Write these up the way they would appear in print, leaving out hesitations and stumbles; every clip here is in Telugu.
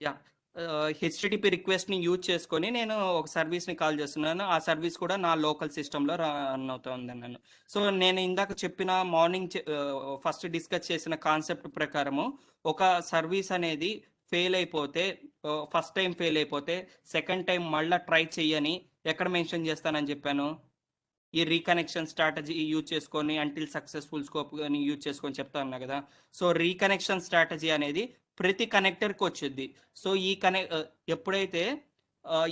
యాహ్! హెచ్‌టిటిపి రిక్వెస్ట్‌ని యూజ్ చేసుకొని నేను ఒక సర్వీస్‌ని కాల్ చేస్తున్నాను. ఆ సర్వీస్ కూడా నా లోకల్ సిస్టమ్‌లో రన్ అవుతుందన్నాను. సో, నేను ఇందాక చెప్పిన ఫస్ట్ డిస్కస్ చేసిన కాన్సెప్ట్ ప్రకారము ఒక సర్వీస్ అనేది ఫెయిల్ అయిపోతే ఫస్ట్ టైం ఫెయిల్ అయిపోతే సెకండ్ టైం మళ్ళా ట్రై చెయ్యని ఎక్కడ మెన్షన్ చేస్తానని చెప్పాను? ఈ రీకనెక్షన్ స్ట్రాటజీ యూజ్ చేసుకొని అంటిల్ సక్సెస్ఫుల్ స్కోప్ అని యూజ్ చేసుకొని చెప్తా ఉన్నా కదా. సో రీకనెక్షన్ స్ట్రాటజీ అనేది ప్రతి కనెక్టర్కి వచ్చింది. సో ఎప్పుడైతే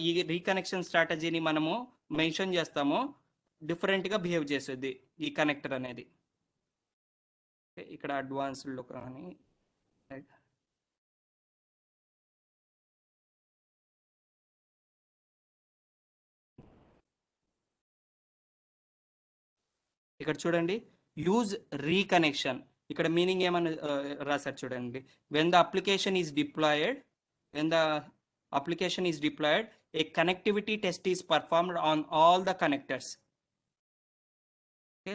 ఈ రీకనెక్షన్ స్ట్రాటజీని మనము మెన్షన్ చేస్తామో డిఫరెంట్గా బిహేవ్ చేస్తుంది ఈ కనెక్టర్ అనేది. ఇక్కడ అడ్వాన్స్డ్లో కానీ ఇక్కడ చూడండి, యూజ్ రీకనెక్షన్. ఇక్కడ మీనింగ్ ఏమని రాశారు చూడండి. When the application is deployed when the application is deployed a connectivity test is performed on all the connectors. Okay,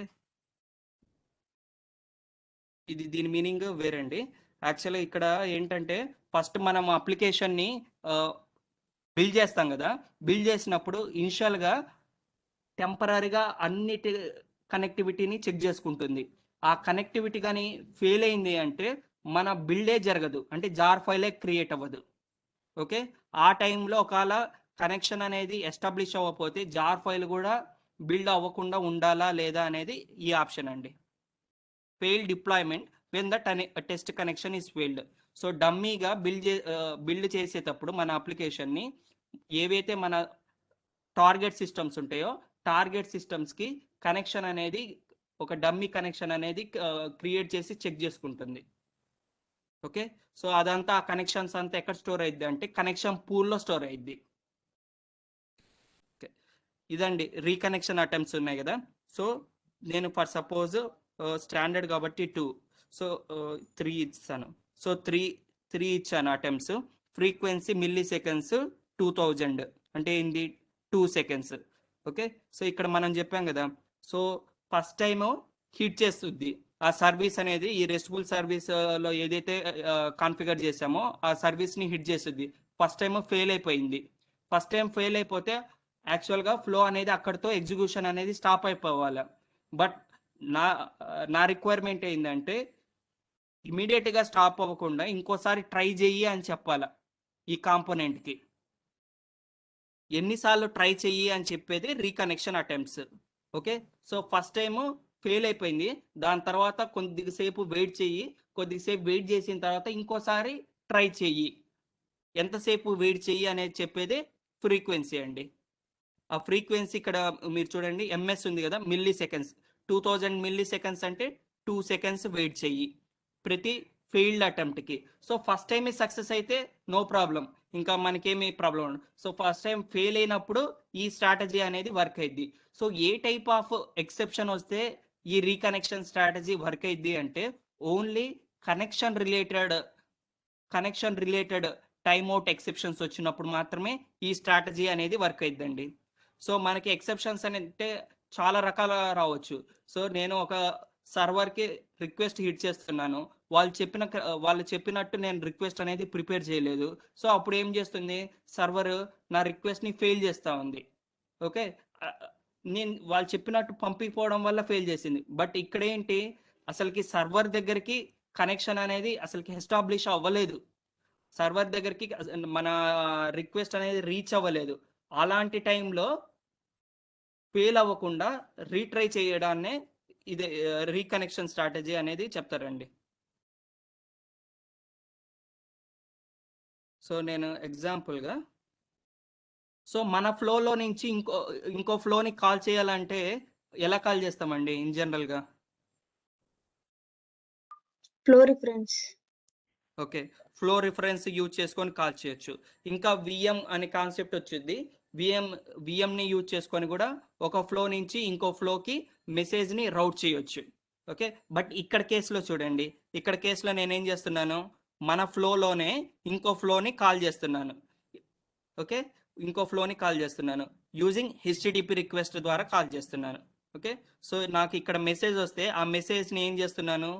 దీని మీనింగ్ వేరండి. యాక్చువల్గా ఇక్కడ ఏంటంటే ఫస్ట్ మనం అప్లికేషన్ని బిల్డ్ చేస్తాం కదా. బిల్డ్ చేసినప్పుడు ఇనిషియల్గా టెంపరీగా అన్నిటి కనెక్టివిటీని చెక్ చేసుకుంటుంది. ఆ కనెక్టివిటీ కానీ ఫెయిల్ అయింది అంటే మన బిల్డే జరగదు, అంటే జార్ ఫైలే క్రియేట్ అవ్వదు. ఓకే, ఆ టైంలో ఒకవేళ కనెక్షన్ అనేది ఎస్టాబ్లిష్ అవ్వకపోతే జార్ ఫైల్ కూడా బిల్డ్ అవ్వకుండా ఉండాలా లేదా అనేది ఈ ఆప్షన్ అండి. Fail deployment when the test connection is failed. So డమ్మీగా బిల్డ్ చేసేటప్పుడు మన అప్లికేషన్ని ఏవైతే మన టార్గెట్ సిస్టమ్స్ ఉంటాయో టార్గెట్ సిస్టమ్స్కి కనెక్షన్ అనేది ఒక డమ్మీ కనెక్షన్ అనేది క్రియేట్ చేసి చెక్ చేసుకుంటుంది. ఓకే, సో అదంతా ఆ కనెక్షన్స్ అంతా ఎక్కడ స్టోర్ అయ్యిద్ది అంటే కనెక్షన్ పూల్లో స్టోర్ అయ్యిద్ది. ఓకే, ఇదండి రీకనెక్షన్ అటెంప్ట్స్ ఉన్నాయి కదా. సో నేను ఫర్ సపోజ్ స్టాండర్డ్ కాబట్టి 2, సో 3 ఇస్తాను. సో త్రీ ఇచ్చాను అటెంప్ట్స్. ఫ్రీక్వెన్సీ మిల్లీ సెకండ్స్ 2000, అంటే ఏంటి 2 సెకండ్స్. ఓకే, సో ఇక్కడ మనం చెప్పాం కదా. సో ఫస్ట్ టైం హిట్ చేస్తుంది ఆ సర్వీస్ అనేది, ఈ రెస్ట్ఫుల్ సర్వీస్లో ఏదైతే కాన్ఫిగర్ చేసామో ఆ సర్వీస్ని హిట్ చేస్తుంది. ఫస్ట్ టైం ఫెయిల్ అయిపోయింది. ఫస్ట్ టైం ఫెయిల్ అయిపోతే యాక్చువల్గా ఫ్లో అనేది అక్కడితో ఎగ్జిక్యూషన్ అనేది స్టాప్ అయిపోవాలి. బట్ నా నా రిక్వైర్మెంట్ ఏంటంటే ఇమీడియట్గా స్టాప్ అవ్వకుండా ఇంకోసారి ట్రై చెయ్యి అని చెప్పాలి ఈ కాంపోనెంట్కి. ఎన్నిసార్లు ట్రై చెయ్యి అని చెప్పేది reconnection attempts. Okay, so first time fail అయిపోయింది, దాని తర్వాత కొద్దిసేపు వెయిట్ చెయ్యి, కొద్దిసేపు వెయిట్ చేసిన తర్వాత ఇంకోసారి ట్రై చెయ్యి. ఎంతసేపు వెయిట్ చెయ్యి అనేది చెప్పేది ఫ్రీక్వెన్సీ అండి. ఆ ఫ్రీక్వెన్సీ ఇక్కడ మీరు చూడండి ఎంఎస్ ఉంది కదా, మిల్లీ సెకండ్స్. 2000 మిల్లీ సెకండ్స్ అంటే 2 సెకండ్స్ వెయిట్ చెయ్యి ప్రతి ఫెయిల్డ్ అటెంప్ట్కి. సో ఫస్ట్ టైం సక్సెస్ అయితే నో ప్రాబ్లం, ఇంకా మనకేమీ ప్రాబ్లం ఉండదు. సో ఫస్ట్ టైం ఫెయిల్ అయినప్పుడు ఈ స్ట్రాటజీ అనేది వర్క్ అయింది. So A type of exception వస్తే ఈ రీకనెక్షన్ స్ట్రాటజీ వర్క్ అయింది అంటే only connection related time out exceptions వచ్చినప్పుడు మాత్రమే ఈ స్ట్రాటజీ అనేది వర్క్ అయిద్దండి. సో మనకి ఎక్సెప్షన్స్ అంటే చాలా రకాల రావచ్చు. సో నేను ఒక సర్వర్కి రిక్వెస్ట్ హిట్ చేస్తున్నాను, వాళ్ళు చెప్పినట్టు నేను రిక్వెస్ట్ అనేది ప్రిపేర్ చేయలేదు. సో అప్పుడు ఏం చేస్తుంది, సర్వర్ నా రిక్వెస్ట్ని ఫెయిల్ చేస్తూ ఉంది. ఓకే, నేను వాళ్ళు చెప్పినట్టు పంపిపోవడం వల్ల ఫెయిల్ చేసింది. బట్ ఇక్కడ ఏంటి, అసలుకి సర్వర్ దగ్గరికి కనెక్షన్ అనేది అసలుకి ఎస్టాబ్లిష్ అవ్వలేదు, సర్వర్ దగ్గరికి మన రిక్వెస్ట్ అనేది రీచ్ అవ్వలేదు. అలాంటి టైంలో ఫెయిల్ అవ్వకుండా రీట్రై చేయడాన్నే ఇదే రీకనెక్షన్ స్ట్రాటజీ అనేది చెప్తారండి. సో నేను ఎగ్జాంపుల్గా, సో మన ఫ్లోలో నుంచి ఇంకో ఫ్లోని కాల్ చేయాలంటే ఎలా కాల్ చేస్తామండి ఇన్ జనరల్గా? Flow reference. Okay, flow reference use చేసుకొని కాల్ చేయొచ్చు. ఇంకా విఎం అనే కాన్సెప్ట్ వచ్చింది. విఎంని యూజ్ చేసుకొని కూడా ఒక ఫ్లో నుంచి ఇంకో ఫ్లోకి మెసేజ్ని రౌట్ చేయొచ్చు. ఓకే, బట్ ఇక్కడ కేసులో చూడండి, ఇక్కడ కేసులో నేనేం చేస్తున్నాను, మన ఫ్లోలోనే ఇంకో ఫ్లోని కాల్ చేస్తున్నాను. ఓకే, ఇంకో ఫ్లోని కాల్ చేస్తున్నాను యూజింగ్ హెచ్టిటిపి రిక్వెస్ట్ ద్వారా కాల్ చేస్తున్నాను. ఓకే, సో నాకు ఇక్కడ మెసేజ్ వస్తే ఆ మెసేజ్ని ఏం చేస్తున్నాను,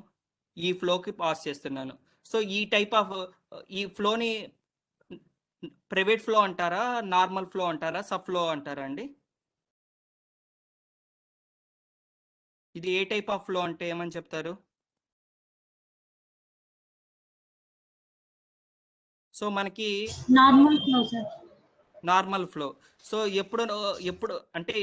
ఈ ఫ్లోకి పాస్ చేస్తున్నాను. సో ఈ టైప్ ఆఫ్ ఈ ఫ్లోని ప్రైవేట్ ఫ్లో అంటారా, నార్మల్ ఫ్లో అంటారా, సబ్ ఫ్లో అంటారా అండి? ఇది ఏ టైప్ ఆఫ్ ఫ్లో అంటే ఏమని చెప్తారు? సో మనకి normal flow sir. Normal flow. So ఎప్పుడు అంటే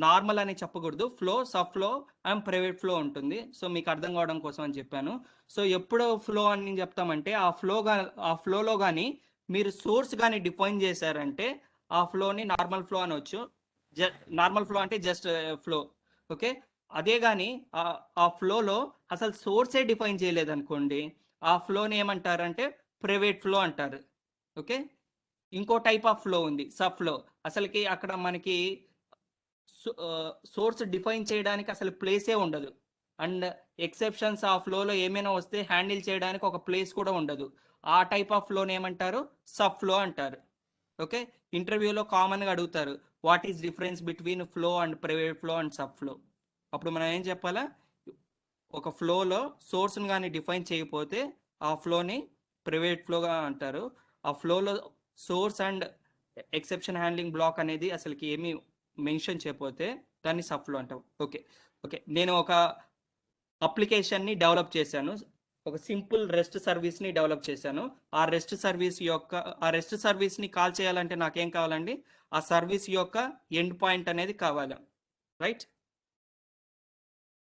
నార్మల్ అని చెప్పకూడదు, flow, sub flow and private flow ఉంటుంది. సో మీకు అర్థం కావడం కోసం అని చెప్పాను. సో ఎప్పుడు ఫ్లో అని చెప్తామంటే ఆ ఫ్లోలో కానీ మీరు సోర్స్ కానీ డిఫైన్ చేశారంటే ఆ ఫ్లోని నార్మల్ ఫ్లో అనవచ్చు. నార్మల్ ఫ్లో అంటే జస్ట్ ఫ్లో. ఓకే, అదే కానీ ఆ ఫ్లోలో అసలు సోర్సే డిఫైన్ చేయలేదనుకోండి, ఆ ఫ్లోని ఏమంటారంటే ప్రైవేట్ ఫ్లో అంటారు. ఓకే, ఇంకో టైప్ ఆఫ్ ఫ్లో ఉంది, సబ్ ఫ్లో. అసలుకి అక్కడ మనకి సోర్స్ డిఫైన్ చేయడానికి అసలు ప్లేసే ఉండదు, అండ్ ఎక్సెప్షన్స్ ఆ ఫ్లోలో ఏమైనా వస్తే హ్యాండిల్ చేయడానికి ఒక ప్లేస్ కూడా ఉండదు. ఆ టైప్ ఆఫ్ ఫ్లోని ఏమంటారు? సబ్ ఫ్లో అంటారు. ఓకే, ఇంటర్వ్యూలో కామన్గా అడుగుతారు, what is difference between flow and private flow and sub flow. అప్పుడు మనం ఏం చెప్పాలా? ఒక ఫ్లోలో సోర్స్ని కానీ డిఫైన్ చేయకపోతే ఆ ఫ్లోని ప్రైవేట్ ఫ్లోగా అంటారు. ఆ ఫ్లోలో source and exception handling block అనేది అసలుకి ఏమీ మెన్షన్ చేయకపోతే దాన్ని సబ్ ఫ్లో అంటాం. ఓకే ఓకే, నేను ఒక అప్లికేషన్ని డెవలప్ చేశాను, ఒక సింపుల్ రెస్ట్ సర్వీస్ని డెవలప్ చేశాను. ఆ రెస్ట్ సర్వీస్ని కాల్ చేయాలంటే నాకేం కావాలండి? ఆ సర్వీస్ యొక్క ఎండ్ పాయింట్ అనేది కావాలి, right?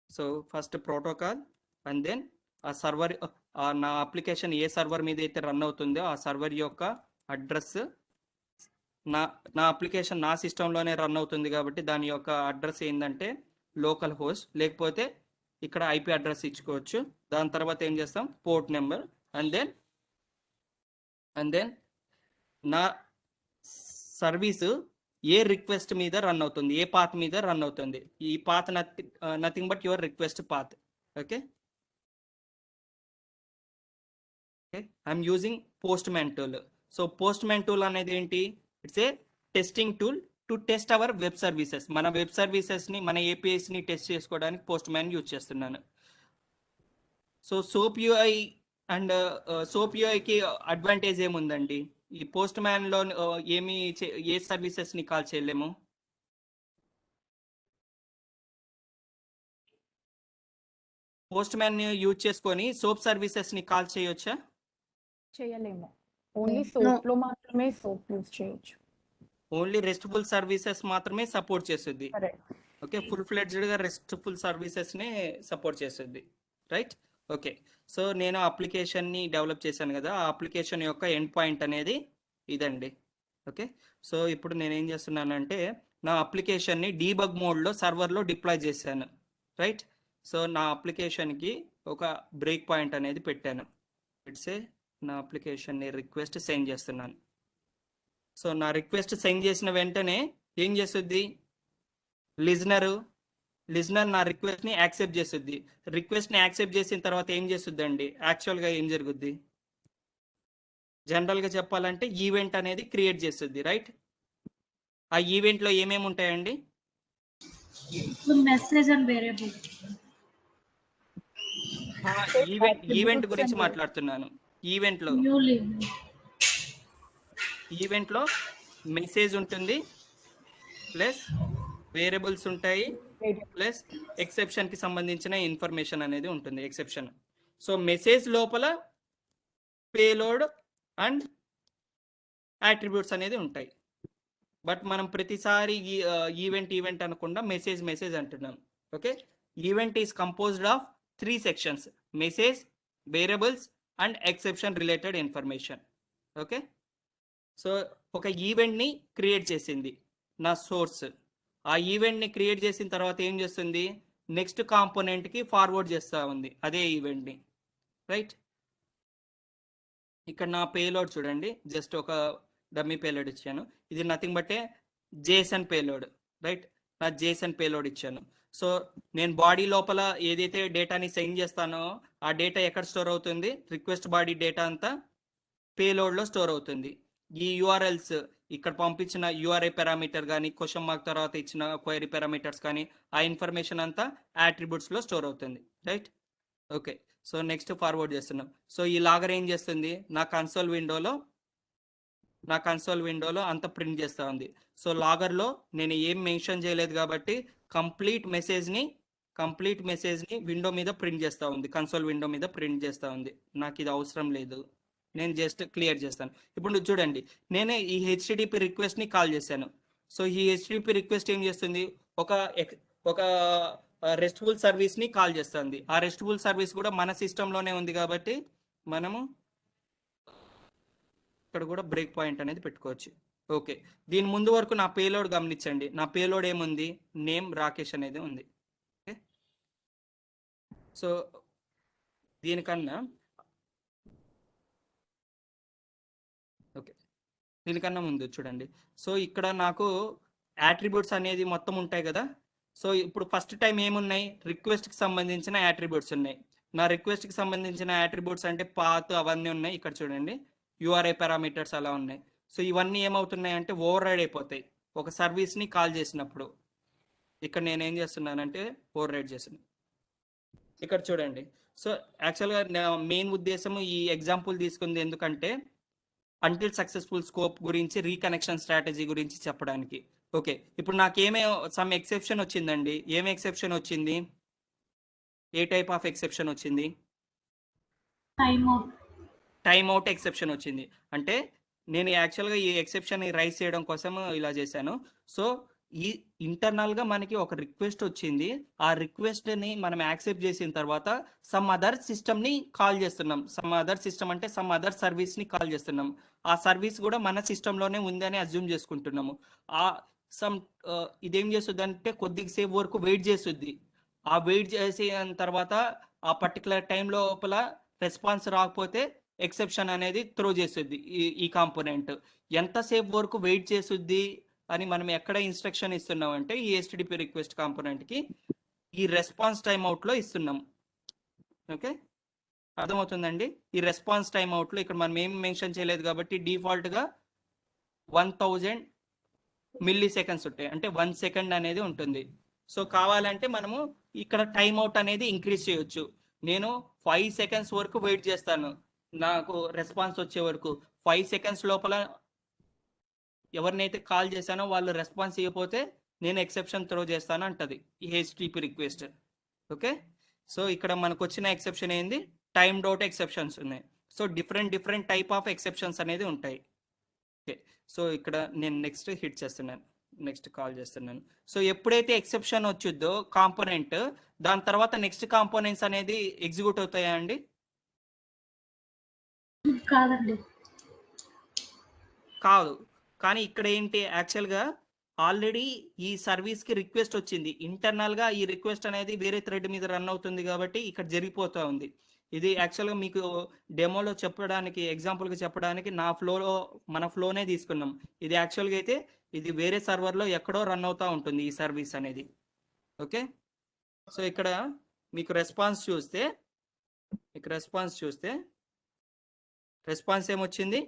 So first protocol, and then ఆ సర్వర్, నా అప్లికేషన్ ఏ సర్వర్ మీద అయితే రన్ అవుతుందో ఆ సర్వర్ యొక్క అడ్రస్. నా అప్లికేషన్ నా సిస్టంలోనే రన్ అవుతుంది కాబట్టి దాని యొక్క అడ్రస్ ఏంటంటే లోకల్ హోస్ట్, లేకపోతే ఇక్కడ ఐపీ అడ్రస్ ఇచ్చుకోవచ్చు. దాని తర్వాత ఏం చేస్తాం? పోర్ట్ నెంబర్, అండ్ దెన్ నా సర్వీసు ఏ రిక్వెస్ట్ మీద రన్ అవుతుంది, ఏ పాత్ మీద రన్ అవుతుంది. ఈ path nothing but your request path. Okay, I'm using Postman tool. So Postman tool అనేది ఏంటి? It's a testing tool to test our web services. మన వెబ్ సర్వీసెస్ని, మన ఏపీఐస్ని టెస్ట్ చేసుకోవడానికి పోస్ట్ మ్యాన్ యూజ్ చేస్తున్నాను. So SOAP UI and SOAP యూఐకి అడ్వాంటేజ్ ఏముందండి? ఈ పోస్ట్ మ్యాన్లో ఏ సర్వీసెస్ని కాల్ చేయలేము. పోస్ట్ మ్యాన్ యూజ్ చేసుకొని సోప్ సర్వీసెస్ని కాల్ చేయొచ్చా? చేయలేము. Only No. సోప్ లో మాత్రమే సోప్ యూజ్ చేయొచ్చు. ఓన్లీ రెస్ట్ఫుల్ సర్వీసెస్ మాత్రమే సపోర్ట్ చేస్తుంది. కరెక్ట్. ఓకే, ఫుల్ ఫ్లెడ్జ్డ్గా రెస్ట్ఫుల్ సర్వీసెస్ని సపోర్ట్ చేస్తుంది, రైట్? ఓకే, సో నేను అప్లికేషన్ని డెవలప్ చేశాను కదా, ఆ అప్లికేషన్ యొక్క ఎండ్ పాయింట్ అనేది ఇదండి. ఓకే, సో ఇప్పుడు నేను ఏం చేస్తున్నానంటే నా అప్లికేషన్ని డీబగ్ మోడ్లో సర్వర్లో డిప్లాయ్ చేశాను, రైట్? సో నా అప్లికేషన్కి ఒక బ్రేక్ పాయింట్ అనేది పెట్టాను. ఇట్సే నా అప్లికేషన్ని రిక్వెస్ట్ సెండ్ చేస్తున్నాను. సో నా రిక్వెస్ట్ సెండ్ చేసిన వెంటనే ఏం చేస్తుంది? లిజనర్ నా రిక్వెస్ట్ని యాక్సెప్ట్ చేస్తుంది. రిక్వెస్ట్ని యాక్సెప్ట్ చేసిన తర్వాత ఏం చేస్తుంది అండి? యాక్చువల్గా ఏం జరుగుద్ది? జనరల్గా చెప్పాలంటే ఈవెంట్ అనేది క్రియేట్ చేస్తుంది, రైట్? ఆ ఈవెంట్లో ఏమేమి ఉంటాయండి? Message and variable. ఈవెంట్ గురించి మాట్లాడుతున్నాను. ఈవెంట్లో మెసేజ్ ఉంటుంది, ప్లస్ వేరియబుల్స్ ఉంటాయి, ప్లస్ ఎక్సెప్షన్కి సంబంధించిన ఇన్ఫర్మేషన్ అనేది ఉంటుంది, ఎక్సెప్షన్. సో మెసేజ్ లోపల పేలోడ్ అండ్ యాట్రిబ్యూట్స్ అనేది ఉంటాయి. బట్ మనం ప్రతిసారి ఈవెంట్ అనకుండా మెసేజ్ అంటున్నాం. Okay, event is composed of 3 sections: message, variables and exception related information. Okay, so ఒక ఈవెంట్ని క్రియేట్ చేసింది నా సోర్స్. ఆ ఈవెంట్ని క్రియేట్ చేసిన తర్వాత ఏం చేస్తుంది? నెక్స్ట్ కాంపోనెంట్కి ఫార్వర్డ్ చేస్తూ ఉంది అదే ఈవెంట్ని, రైట్? ఇక్కడ నా పేలోడ్ చూడండి, జస్ట్ ఒక డమ్మీ పేలోడ్ ఇచ్చాను. ఇది nothing but A Jason payload, right? నా జేసన్ పేలోడ్ ఇచ్చాను. సో నేను బాడీ లోపల ఏదైతే డేటాని సెండ్ చేస్తానో ఆ డేటా ఎక్కడ స్టోర్ అవుతుంది? రిక్వెస్ట్ బాడీ డేటా అంతా పేలోడ్లో స్టోర్ అవుతుంది. ఈ యూఆర్ఎల్స్, ఇక్కడ పంపించిన యూఆర్ఐ పారామీటర్ కానీ, క్వశ్చన్ మార్క్ తర్వాత ఇచ్చిన క్వైరీ పారామీటర్స్ కానీ, ఆ ఇన్ఫర్మేషన్ అంతా యాట్రిబ్యూట్స్లో స్టోర్ అవుతుంది, right? Okay, so next forward చేస్తున్నాం. సో ఈ లాగర్ ఏం చేస్తుంది? నా కన్సోల్ విండోలో నా కన్సోల్ విండోలో అంత ప్రింట్ చేస్తూ ఉంది. సో లాగర్లో నేను ఏం మెన్షన్ చేయలేదు కాబట్టి కంప్లీట్ మెసేజ్ని విండో మీద ప్రింట్ చేస్తూ ఉంది, కన్సోల్ విండో మీద ప్రింట్ చేస్తూ ఉంది. నాకు ఇది అవసరం లేదు, నేను జస్ట్ క్లియర్ చేస్తాను. ఇప్పుడు నువ్వు చూడండి, నేనే ఈ హెచ్టిటిపి రిక్వెస్ట్ని కాల్ చేశాను. సో ఈ హెచ్టిటిపి రిక్వెస్ట్ ఏం చేస్తుంది, ఒక రెస్ట్ఫుల్ సర్వీస్ని కాల్ చేస్తుంది. ఆ రెస్ట్ఫుల్ సర్వీస్ కూడా మన సిస్టంలోనే ఉంది కాబట్టి మనము ఇక్కడ కూడా బ్రేక్ పాయింట్ అనేది పెట్టుకోవచ్చు. ఓకే, దీని ముందు వరకు నా పేలోడ్ గమనించండి. నా పేలోడ్ ఏముంది, నేమ్ రాకేష్ అనేది ఉంది. ఓకే, సో దీనికన్నా ముందు చూడండి. సో ఇక్కడ నాకు యాట్రిబ్యూట్స్ అనేది మొత్తం ఉంటాయి కదా. సో ఇప్పుడు ఫస్ట్ టైం ఏమున్నాయి, రిక్వెస్ట్కి సంబంధించిన యాట్రిబ్యూట్స్ ఉన్నాయి. నా రిక్వెస్ట్కి సంబంధించిన యాట్రిబ్యూట్స్ అంటే పాత్ అవన్నీ ఉన్నాయి. ఇక్కడ చూడండి, యూఆర్ఐ పారామీటర్స్ అలా ఉన్నాయి. సో ఇవన్నీ ఏమవుతున్నాయి అంటే ఓవర్ రైడ్ అయిపోతాయి ఒక సర్వీస్ని కాల్ చేసినప్పుడు. ఇక్కడ నేను ఏం చేస్తున్నానంటే ఓవర్ రైడ్ చేస్తున్నాను. ఇక్కడ చూడండి, సో యాక్చువల్గా నా మెయిన్ ఉద్దేశం ఈ ఎగ్జాంపుల్ తీసుకుంది ఎందుకంటే అంటిల్ సక్సెస్ఫుల్ స్కోప్ గురించి, రీకనెక్షన్ స్ట్రాటజీ గురించి చెప్పడానికి. ఓకే, ఇప్పుడు నాకేమే సమ్ ఎక్సెప్షన్ వచ్చిందండి. ఏం ఎక్సెప్షన్ వచ్చింది, ఏ టైప్ ఆఫ్ ఎక్సెప్షన్ వచ్చింది, టైమ్ అవుట్ ఎక్సెప్షన్ వచ్చింది. అంటే నేను యాక్చువల్గా ఈ ఎక్సెప్షన్ రైజ్ చేయడం కోసం ఇలా చేశాను. సో ఈ ఇంటర్నల్గా మనకి ఒక రిక్వెస్ట్ వచ్చింది. ఆ రిక్వెస్ట్ని మనం యాక్సెప్ట్ చేసిన తర్వాత సమ్ అదర్ సిస్టమ్ని కాల్ చేస్తున్నాం. సమ్ అదర్ సిస్టమ్ అంటే సమ్ అదర్ సర్వీస్ని కాల్ చేస్తున్నాం. ఆ సర్వీస్ కూడా మన సిస్టంలోనే ఉందని అజ్యూమ్ చేసుకుంటున్నాము. ఆ ఇదేం చేస్తుంది అంటే కొద్దిసేపు వరకు వెయిట్ చేస్తుంది. ఆ వెయిట్ చేసిన తర్వాత ఆ పర్టికులర్ టైం లోపల రెస్పాన్స్ రాకపోతే ఎక్సెప్షన్ అనేది త్రో చేస్తుంది ఈ కాంపోనెంట్. ఎంతసేపు వరకు వెయిట్ చేస్తుంది అని మనం ఎక్కడ ఇన్స్ట్రక్షన్ ఇస్తున్నాం అంటే ఈ HTTP రిక్వెస్ట్ కాంపోనెంట్కి ఈ రెస్పాన్స్ టైం అవుట్లో ఇస్తున్నాం. ఓకే, అర్థమవుతుందండి. ఈ రెస్పాన్స్ టైం అవుట్లో ఇక్కడ మనం ఏం మెన్షన్ చేయలేదు కాబట్టి డిఫాల్ట్గా 1000 మిల్లీ సెకండ్స్ ఉంటాయి, అంటే 1 సెకండ్ అనేది ఉంటుంది. సో కావాలంటే మనము ఇక్కడ టైం అవుట్ అనేది ఇంక్రీజ్ చేయొచ్చు. నేను 5 సెకండ్స్ వరకు వెయిట్ చేస్తాను, నాకు రెస్పాన్స్ వచ్చే వరకు. 5 సెకండ్స్ లోపల ఎవరినైతే కాల్ చేశానో వాళ్ళు రెస్పాన్స్ ఇవ్వకపోతే నేను ఎక్సెప్షన్ త్రో చేస్తాను అంటది ఈ HTTP రిక్వెస్ట్. ఓకే, సో ఇక్కడ మనకు వచ్చిన ఎక్సెప్షన్ ఏంది, టైమ్డ్ అవుట్ ఎక్సెప్షన్స్ ఉన్నాయి. So different type of exceptions అనేది ఉంటాయి. ఓకే, సో ఇక్కడ నేను నెక్స్ట్ హిట్ చేస్తున్నాను, నెక్స్ట్ కాల్ చేస్తున్నాను. సో ఎప్పుడైతే ఎక్సెప్షన్ వచ్చిద్దో కాంపోనెంట్, దాని తర్వాత నెక్స్ట్ కాంపోనెంట్స్ అనేది ఎగ్జిక్యూట్ అవుతాయా అండి? కాదండి, కాదు. కానీ ఇక్కడ ఏంటి, యాక్చువల్గా ఆల్రెడీ ఈ సర్వీస్కి రిక్వెస్ట్ వచ్చింది. ఇంటర్నల్గా ఈ రిక్వెస్ట్ అనేది వేరే థ్రెడ్ మీద రన్ అవుతుంది కాబట్టి ఇక్కడ జరిగిపోతూ ఉంది. ఇది యాక్చువల్గా మీకు డెమోలో చెప్పడానికి, ఎగ్జాంపుల్గా చెప్పడానికి మన ఫ్లోనే తీసుకున్నాం. ఇది యాక్చువల్గా అయితే ఇది వేరే సర్వర్లో ఎక్కడో రన్ అవుతూ ఉంటుంది ఈ సర్వీస్ అనేది. ఓకే, సో ఇక్కడ మీకు రెస్పాన్స్ చూస్తే రెస్పాన్స్ ఏమొచ్చింది,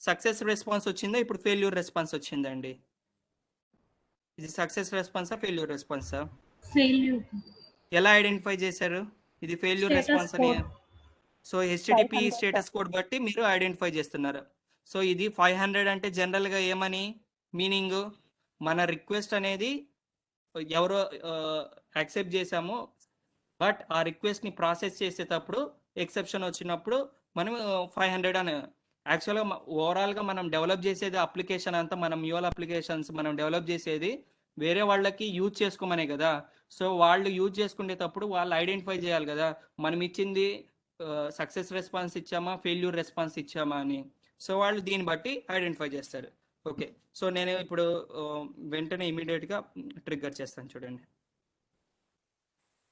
సక్సెస్ రెస్పాన్స్ వచ్చిందా, ఇప్పుడు ఫెయిల్యూర్ రెస్పాన్స్ వచ్చిందండి. ఇది సక్సెస్ రెస్పాన్సా, ఫెయిల్యూర్ రెస్పాన్సా? ఫెయిల్యూర్. ఎలా ఐడెంటిఫై చేశారు ఇది ఫెయిల్యూర్ రెస్పాన్స్ అని? సో HTTP స్టేటస్ కోడ్ బట్టి మీరు ఐడెంటిఫై చేస్తున్నారు. సో ఇది 500 అంటే జనరల్గా ఏమని మీనింగ్, మన రిక్వెస్ట్ అనేది ఎవరో యాక్సెప్ట్ చేసామో, బట్ ఆ రిక్వెస్ట్ని ప్రాసెస్ చేసేటప్పుడు ఎక్సెప్షన్ వచ్చినప్పుడు మనం 500 అని. యాక్చువల్గా ఓవరాల్గా మనం డెవలప్ చేసేది అప్లికేషన్ అంతా, మనం మ్యూల్ అప్లికేషన్స్ మనం డెవలప్ చేసేది వేరే వాళ్ళకి యూజ్ చేసుకోమనే కదా. సో వాళ్ళు యూజ్ చేసుకునేటప్పుడు వాళ్ళు ఐడెంటిఫై చేయాలి కదా మనం ఇచ్చింది సక్సెస్ రెస్పాన్స్ ఇచ్చామా, ఫెయిల్యూర్ రెస్పాన్స్ ఇచ్చామా అని. సో వాళ్ళు దీన్ని బట్టి ఐడెంటిఫై చేస్తారు. ఓకే, సో నేను ఇప్పుడు వెంటనే ఇమీడియట్గా ట్రిగ్గర్ చేస్తాను చూడండి.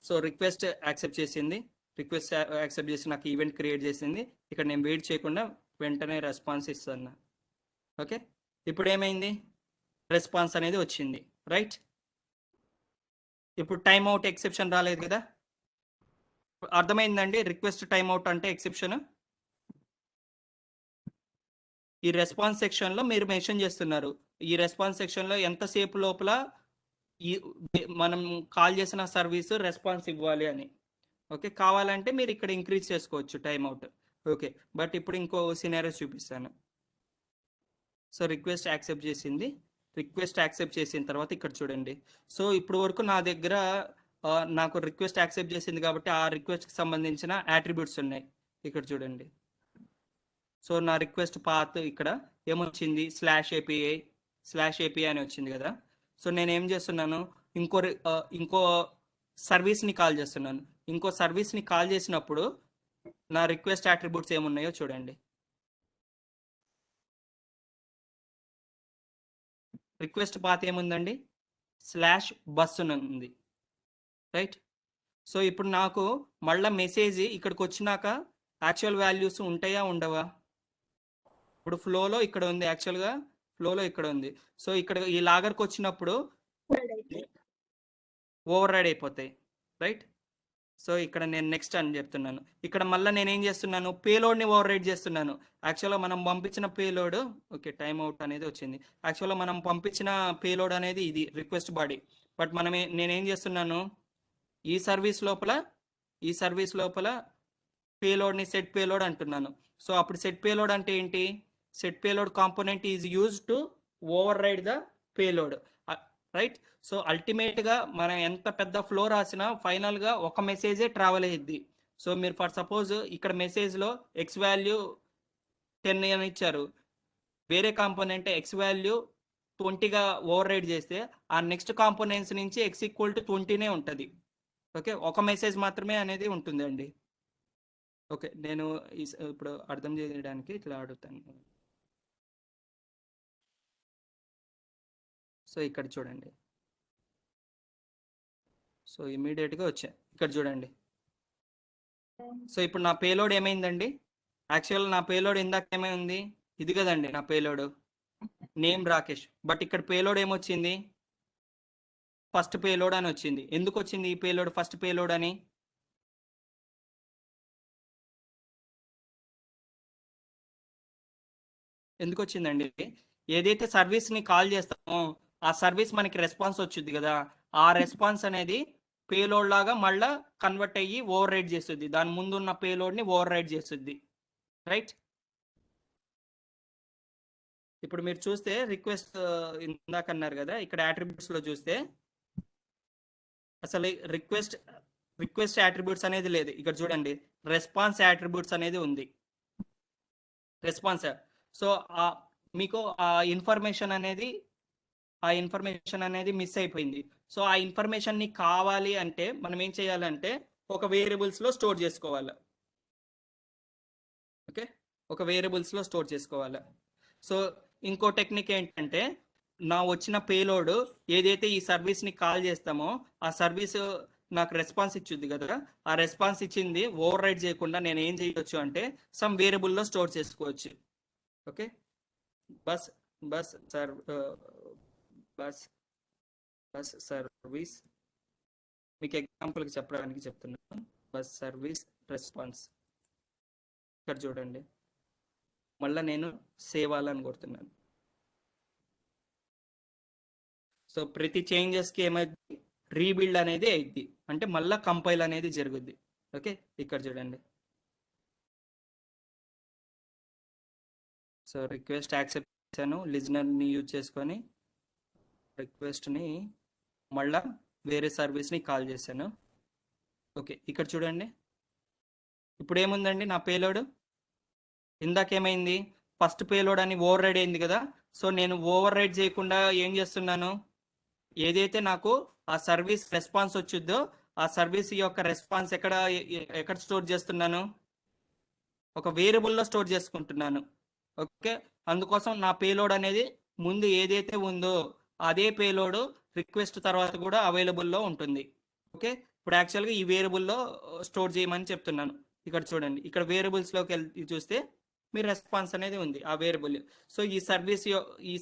సో రిక్వెస్ట్ యాక్సెప్ట్ చేసింది, రిక్వెస్ట్ యాక్సెప్ట్ చేసి నాకు ఈవెంట్ క్రియేట్ చేసింది. ఇక్కడ నేను వెయిట్ చేయకుండా వెంటనే రెస్పాన్స్ ఇస్తాను. ఓకే, ఇప్పుడు ఏమైంది, రెస్పాన్స్ అనేది వచ్చింది, రైట్. ఇప్పుడు టైమ్ అవుట్ ఎక్సెప్షన్ రాలేదు కదా, అర్థమైందండి. రిక్వెస్ట్ టైమ్ అవుట్ అంటే ఎక్సెప్షన్. ఈ రెస్పాన్స్ సెక్షన్లో మీరు మెన్షన్ చేస్తున్నారు, ఈ రెస్పాన్స్ సెక్షన్లో ఎంతసేపు లోపల ఈ మనం కాల్ చేసిన సర్వీస్ రెస్పాన్స్ ఇవ్వాలి అని. ఓకే, కావాలంటే మీరు ఇక్కడ ఇంక్రీజ్ చేసుకోవచ్చు టైమ్ అవుట్. ఓకే, బట్ ఇప్పుడు ఇంకో సినారియో చూపిస్తాను. సో రిక్వెస్ట్ యాక్సెప్ట్ చేసింది. రిక్వెస్ట్ యాక్సెప్ట్ చేసిన తర్వాత ఇక్కడ చూడండి. సో ఇప్పుడు వరకు నా దగ్గర నాకు రిక్వెస్ట్ యాక్సెప్ట్ చేసింది కాబట్టి ఆ రిక్వెస్ట్కి సంబంధించిన యాట్రిబ్యూట్స్ ఉన్నాయి. ఇక్కడ చూడండి. సో నా రిక్వెస్ట్ పాత్ ఇక్కడ ఏమొచ్చింది, /API అని వచ్చింది కదా. సో నేను ఏం చేస్తున్నాను, ఇంకో సర్వీస్ని కాల్ చేస్తున్నాను. ఇంకో సర్వీస్ని కాల్ చేసినప్పుడు నా రిక్వెస్ట్ యాట్రిబ్యూట్స్ ఏమున్నాయో చూడండి. రిక్వెస్ట్ పాత్ ఏముందండి, /bus ఉంది, రైట్. సో ఇప్పుడు నాకు మళ్ళీ మెసేజ్ ఇక్కడికి వచ్చినాక యాక్చువల్ వాల్యూస్ ఉంటాయా ఉండవా? ఇప్పుడు ఫ్లోలో ఇక్కడ ఉంది, యాక్చువల్గా ఫ్లోలో ఇక్కడ ఉంది. సో ఇక్కడ ఈ లాగర్కి వచ్చినప్పుడు ఓవర్ రైడ్ అయిపోతాయి, రైట్. సో ఇక్కడ నేను నెక్స్ట్ అని చెప్తున్నాను. ఇక్కడ మళ్ళీ నేను ఏం చేస్తున్నాను, పేలోడ్ని ఓవర్ రైడ్ చేస్తున్నాను. యాక్చువల్గా మనం పంపించిన పేలోడ్, ఓకే టైమ్ అవుట్ అనేది వచ్చింది. యాక్చువల్గా మనం పంపించిన పేలోడ్ అనేది ఇది రిక్వెస్ట్ బాడీ. బట్ నేనేం చేస్తున్నాను, ఈ సర్వీస్ లోపల పేలోడ్ని సెట్ పేలోడ్ అంటున్నాను. సో అప్పుడు సెట్ పేలోడ్ అంటే ఏంటి, set payload component is use to override the payload, right. So అల్టిమేట్గా మనం ఎంత పెద్ద ఫ్లో రాసినా ఫైనల్గా ఒక మెసేజే ట్రావెల్ అయ్యిద్ది. సో మీరు ఫర్ సపోజ్ ఇక్కడ మెసేజ్లో x వాల్యూ 10 అని ఇచ్చారు, వేరే కాంపోనెంట్ x వాల్యూ 20గా ఓవర్ రైడ్ చేస్తే ఆ నెక్స్ట్ కాంపోనెంట్స్ నుంచి x = 20నే ఉంటుంది. ఓకే, ఒక మెసేజ్ మాత్రమే అనేది ఉంటుంది అండి. ఓకే, నేను ఇప్పుడు అర్థం చేయడానికి ఇట్లా అడుగుతాను. సో ఇక్కడ చూడండి. సో ఇమీడియట్గా వచ్చాయి, ఇక్కడ చూడండి. సో ఇప్పుడు నా పేలోడ్ ఏమైందండి, యాక్చువల్ నా పేలోడ్ ఇందాక ఏమైంది, ఇది కదండి నా పేలోడ్, నేమ్ రాకేష్. బట్ ఇక్కడ పేలోడ్ ఏమొచ్చింది, ఫస్ట్ పేలోడ్ అని వచ్చింది. ఎందుకు వచ్చింది ఈ పేలోడ్ ఫస్ట్ పేలోడ్ అని? ఎందుకు వచ్చిందండి, ఏదైతే సర్వీస్ని కాల్ చేస్తామో ఆ సర్వీస్ మనకి రెస్పాన్స్ వచ్చింది కదా, ఆ రెస్పాన్స్ అనేది పేలోడ్ లాగా మళ్ళీ కన్వర్ట్ అయ్యి ఓవర్ రైడ్ చేస్తుంది, దాని ముందు ఉన్న పేలోడ్ని ఓవర్ రైడ్ చేస్తుంది, రైట్. ఇప్పుడు మీరు చూస్తే రిక్వెస్ట్ ఇందాక అన్నారు కదా, ఇక్కడ యాట్రిబ్యూట్స్లో చూస్తే అసలు రిక్వెస్ట్ యాట్రిబ్యూట్స్ అనేది లేదు. ఇక్కడ చూడండి, రెస్పాన్స్ యాట్రిబ్యూట్స్ అనేది ఉంది, రెస్పాన్స్. సో మీకు ఆ ఇన్ఫర్మేషన్ అనేది మిస్ అయిపోయింది. సో ఆ ఇన్ఫర్మేషన్ని కావాలి అంటే మనం ఏం చేయాలంటే ఒక వేరియబుల్స్లో స్టోర్ చేసుకోవాలి. ఓకే, ఒక వేరియబుల్స్లో స్టోర్ చేసుకోవాలి. సో ఇంకో టెక్నిక్ ఏంటంటే, నా వచ్చిన పేలోడ్ ఏదైతే ఈ సర్వీస్ని కాల్ చేస్తామో ఆ సర్వీస్ నాకు రెస్పాన్స్ ఇచ్చింది కదా, ఆ రెస్పాన్స్ ఇచ్చింది ఓవర్ రైడ్ చేయకుండా నేను ఏం చేయొచ్చు అంటే సమ్ వేరియబుల్లో స్టోర్ చేసుకోవచ్చు. ఓకే, బస్ సర్వీస్, మీకు ఎగ్జాంపుల్కి చెప్పడానికి చెప్తున్నాను. బస్ సర్వీస్ రెస్పాన్స్, ఇక్కడ చూడండి. మళ్ళీ నేను సేవ్ అని కొడుతున్నాను. సో ప్రతి చేంజెస్కి ఏమైంది, రీబిల్డ్ అనేది అయింది, అంటే మళ్ళీ కంపైల్ అనేది జరుగుద్ది. ఓకే, ఇక్కడ చూడండి. సో రిక్వెస్ట్ యాక్సెప్ట్ చేశాను, లిజనర్ని యూజ్ చేసుకొని రిక్వెస్ట్ని మళ్ళా వేరే సర్వీస్ని కాల్ చేశాను. ఓకే, ఇక్కడ చూడండి. ఇప్పుడు ఏముందండి నా పేలోడ్, ఇందాకేమైంది, ఫస్ట్ పేలోడ్ అని ఓవర్ రైడ్ అయింది కదా. సో నేను ఓవర్ రైడ్ చేయకుండా ఏం చేస్తున్నాను, ఏదైతే నాకు ఆ సర్వీస్ రెస్పాన్స్ వచ్చిద్దో ఆ సర్వీస్ యొక్క రెస్పాన్స్ ఎక్కడ స్టోర్ చేస్తున్నాను, ఒక వేరియబుల్లో స్టోర్ చేసుకుంటున్నాను. ఓకే, అందుకోసం నా పేలోడ్ అనేది ముందు ఏదైతే ఉందో అదే పేలోడ్ రిక్వెస్ట్ తర్వాత కూడా అవైలబుల్లో ఉంటుంది. ఓకే, ఇప్పుడు యాక్చువల్గా ఈ వేరియబుల్లో స్టోర్ చేయమని చెప్తున్నాను. ఇక్కడ చూడండి, ఇక్కడ వేరియబుల్స్లోకి వెళ్ళి చూస్తే మీ రెస్పాన్స్ అనేది ఉంది ఆ వేరియబుల్. సో ఈ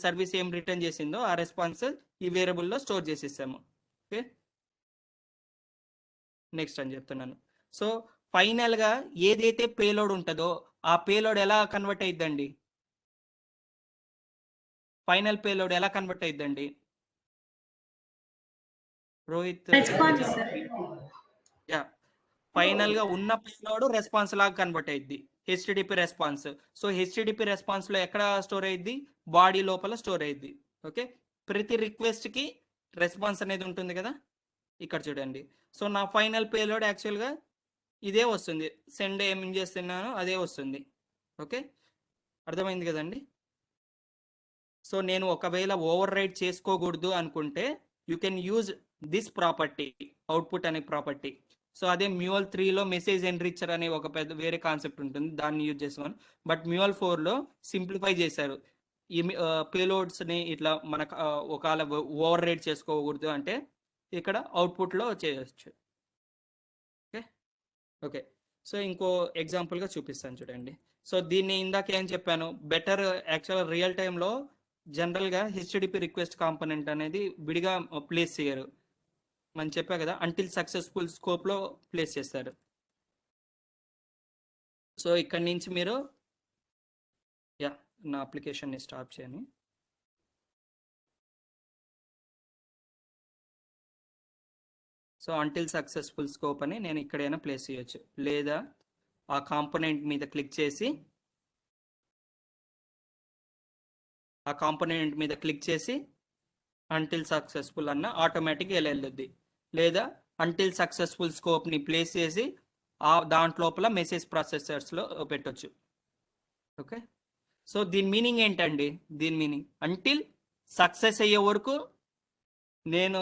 సర్వీస్ ఏం రిటర్న్ చేసిందో ఆ రెస్పాన్స్ ఈ వేరియబుల్లో స్టోర్ చేసేసాము. ఓకే, నెక్స్ట్ అని చెప్తున్నాను. సో ఫైనల్గా ఏదైతే పేలోడ్ ఉంటుందో ఆ పేలోడ్ ఎలా కన్వర్ట్ అయిద్దండి, ఫైనల్ పేలోడ్ ఎలా కన్వర్ట్ అయిద్దండి రోహిత్? యా, ఫైనల్ గా ఉన్న పేలోడ్ రెస్పాన్స్ లాగా కన్వర్ట్ అయింది. HTTP response. సో హెచ్టిడిపి రెస్పాన్స్లో ఎక్కడ స్టోర్ అయ్యిద్ది? బాడీ లోపల స్టోర్ అయ్యిద్ది. ఓకే, ప్రతి రిక్వెస్ట్కి రెస్పాన్స్ అనేది ఉంటుంది కదా, ఇక్కడ చూడండి. సో నా ఫైనల్ పేలోడ్ యాక్చువల్గా ఇదే వస్తుంది, సెండ్ ఏం చేస్తున్నానో అదే వస్తుంది. ఓకే, అర్థమైంది కదండి. సో నేను ఒకవేళ ఓవర్ రైట్ చేసుకోకూడదు అనుకుంటే you can use this property, output అనే ప్రాపర్టీ. సో అదే మ్యూల్ 3లో మెసేజ్ ఎన్రిచర్ అనే ఒక పెద్ద వేరే కాన్సెప్ట్ ఉంటుంది, దాన్ని యూజ్ చేసాను. బట్ మ్యూల్ 4లో సింప్లిఫై చేశారు. ఈ పేలోడ్స్ని ఇట్లా మనకు ఒకవేళ ఓవర్ రైట్ చేసుకోకూడదు అంటే ఇక్కడ అవుట్పుట్లో చేయొచ్చు. ఓకే ఓకే, సో ఇంకో ఎగ్జాంపుల్గా చూపిస్తాను చూడండి. సో దీన్ని ఇందాక ఏం చెప్పాను, బెటర్ యాక్చువల్ రియల్ టైంలో జనరల్గా హెచ్టిడిపి రిక్వెస్ట్ కాంపోనెంట్ అనేది విడిగా ప్లేస్ చేయరు, మనం చెప్పా కదా, అంటిల్ సక్సెస్ఫుల్ స్కోప్లో ప్లేస్ చేస్తారు. సో ఇక్కడి నుంచి మీరు నా అప్లికేషన్ని స్టార్ట్ చేయని. సో అంటిల్ సక్సెస్ఫుల్ స్కోప్ అని నేను ఇక్కడైనా ప్లేస్ చేయొచ్చు, లేదా ఆ కాంపోనెంట్ మీద క్లిక్ చేసి అంటిల్ సక్సెస్ఫుల్ అన్న ఆటోమేటిక్గా వెళ్ళొద్ది, లేదా అంటిల్ సక్సెస్ఫుల్ స్కోప్ని ప్లేస్ చేసి ఆ దాంట్లోపల మెసేజ్ ప్రాసెసర్స్లో పెట్టొచ్చు. ఓకే, సో దీని మీనింగ్ ఏంటండి? దీని మీనింగ్ అంటిల్ సక్సెస్ అయ్యే వరకు నేను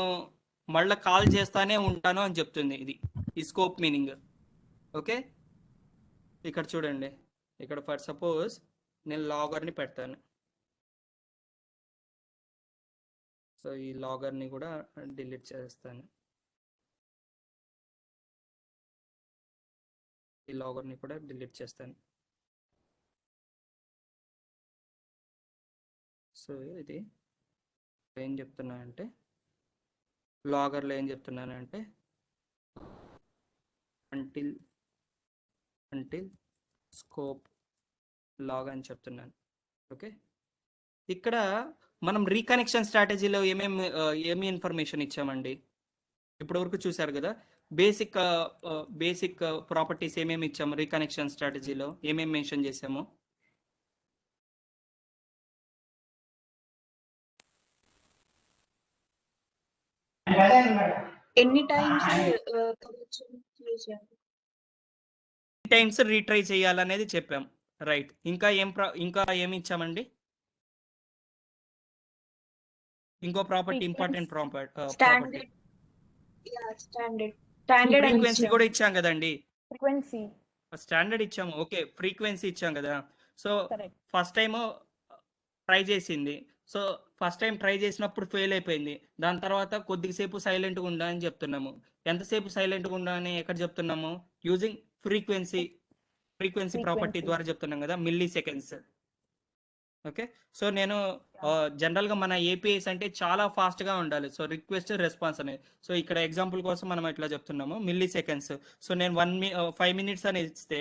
మళ్ళీ కాల్ చేస్తానే ఉంటాను అని చెప్తుంది ఇది, ఈ స్కోప్ మీనింగ్. ఓకే, ఇక్కడ చూడండి, ఇక్కడ ఫర్ సపోజ్ నేను లాగర్ని పెడతాను. సో ఈ లాగర్ని కూడా డిలీట్ చేస్తాను, ఈ లాగర్ని కూడా డిలీట్ చేస్తాను. సో ఇది ఏం చెప్తున్నానంటే, లాగర్లో ఏం చెప్తున్నానంటే అంటిల్ స్కోప్ లాగ్ అని చెప్తున్నాను. ఓకే, ఇక్కడ మనం రీకనెక్షన్ స్ట్రాటజీలో ఏమి ఇన్ఫర్మేషన్ ఇచ్చామండి? ఇప్పటివరకు చూసారు కదా, బేసిక్ ప్రాపర్టీస్ ఏమేమి ఇచ్చాము రీకనెక్షన్ స్ట్రాటజీలో, ఏమేమి మెన్షన్ చేసాము? ఎన్ని టైమ్స్ రీట్రై చేయాలనేది చెప్పాం, రైట్. ఇంకా ఏమి ఇచ్చామండి? ఇంకో ప్రాపర్టీ, ఇంపార్టెంట్ ప్రాపర్టీ ఫ్రీక్వెన్సీ కూడా ఇచ్చాం కదండి. స్టాండర్డ్ ఇచ్చాము, ఓకే, ఫ్రీక్వెన్సీ ఇచ్చాం కదా. సో ఫస్ట్ టైం ట్రై చేసింది, సో ఫస్ట్ టైం ట్రై చేసినప్పుడు ఫెయిల్ అయిపోయింది, దాని తర్వాత కొద్దిసేపు సైలెంట్గా ఉండా అని చెప్తున్నాము. ఎంతసేపు సైలెంట్గా ఉండా అని ఎక్కడ చెప్తున్నాము? యూజింగ్ ఫ్రీక్వెన్సీ ప్రాపర్టీ ద్వారా చెప్తున్నాం కదా, మిల్లీ సెకండ్స్. ఓకే, సో నేను జనరల్గా మన ఏపీఐస్ అంటే చాలా ఫాస్ట్గా ఉండాలి, సో రిక్వెస్ట్ రెస్పాన్స్ అనేది. సో ఇక్కడ ఎగ్జాంపుల్ కోసం మనం ఎట్లా చెప్తున్నాము, మిల్లీ సెకండ్స్. సో నేను 5 minutes అని ఇస్తే,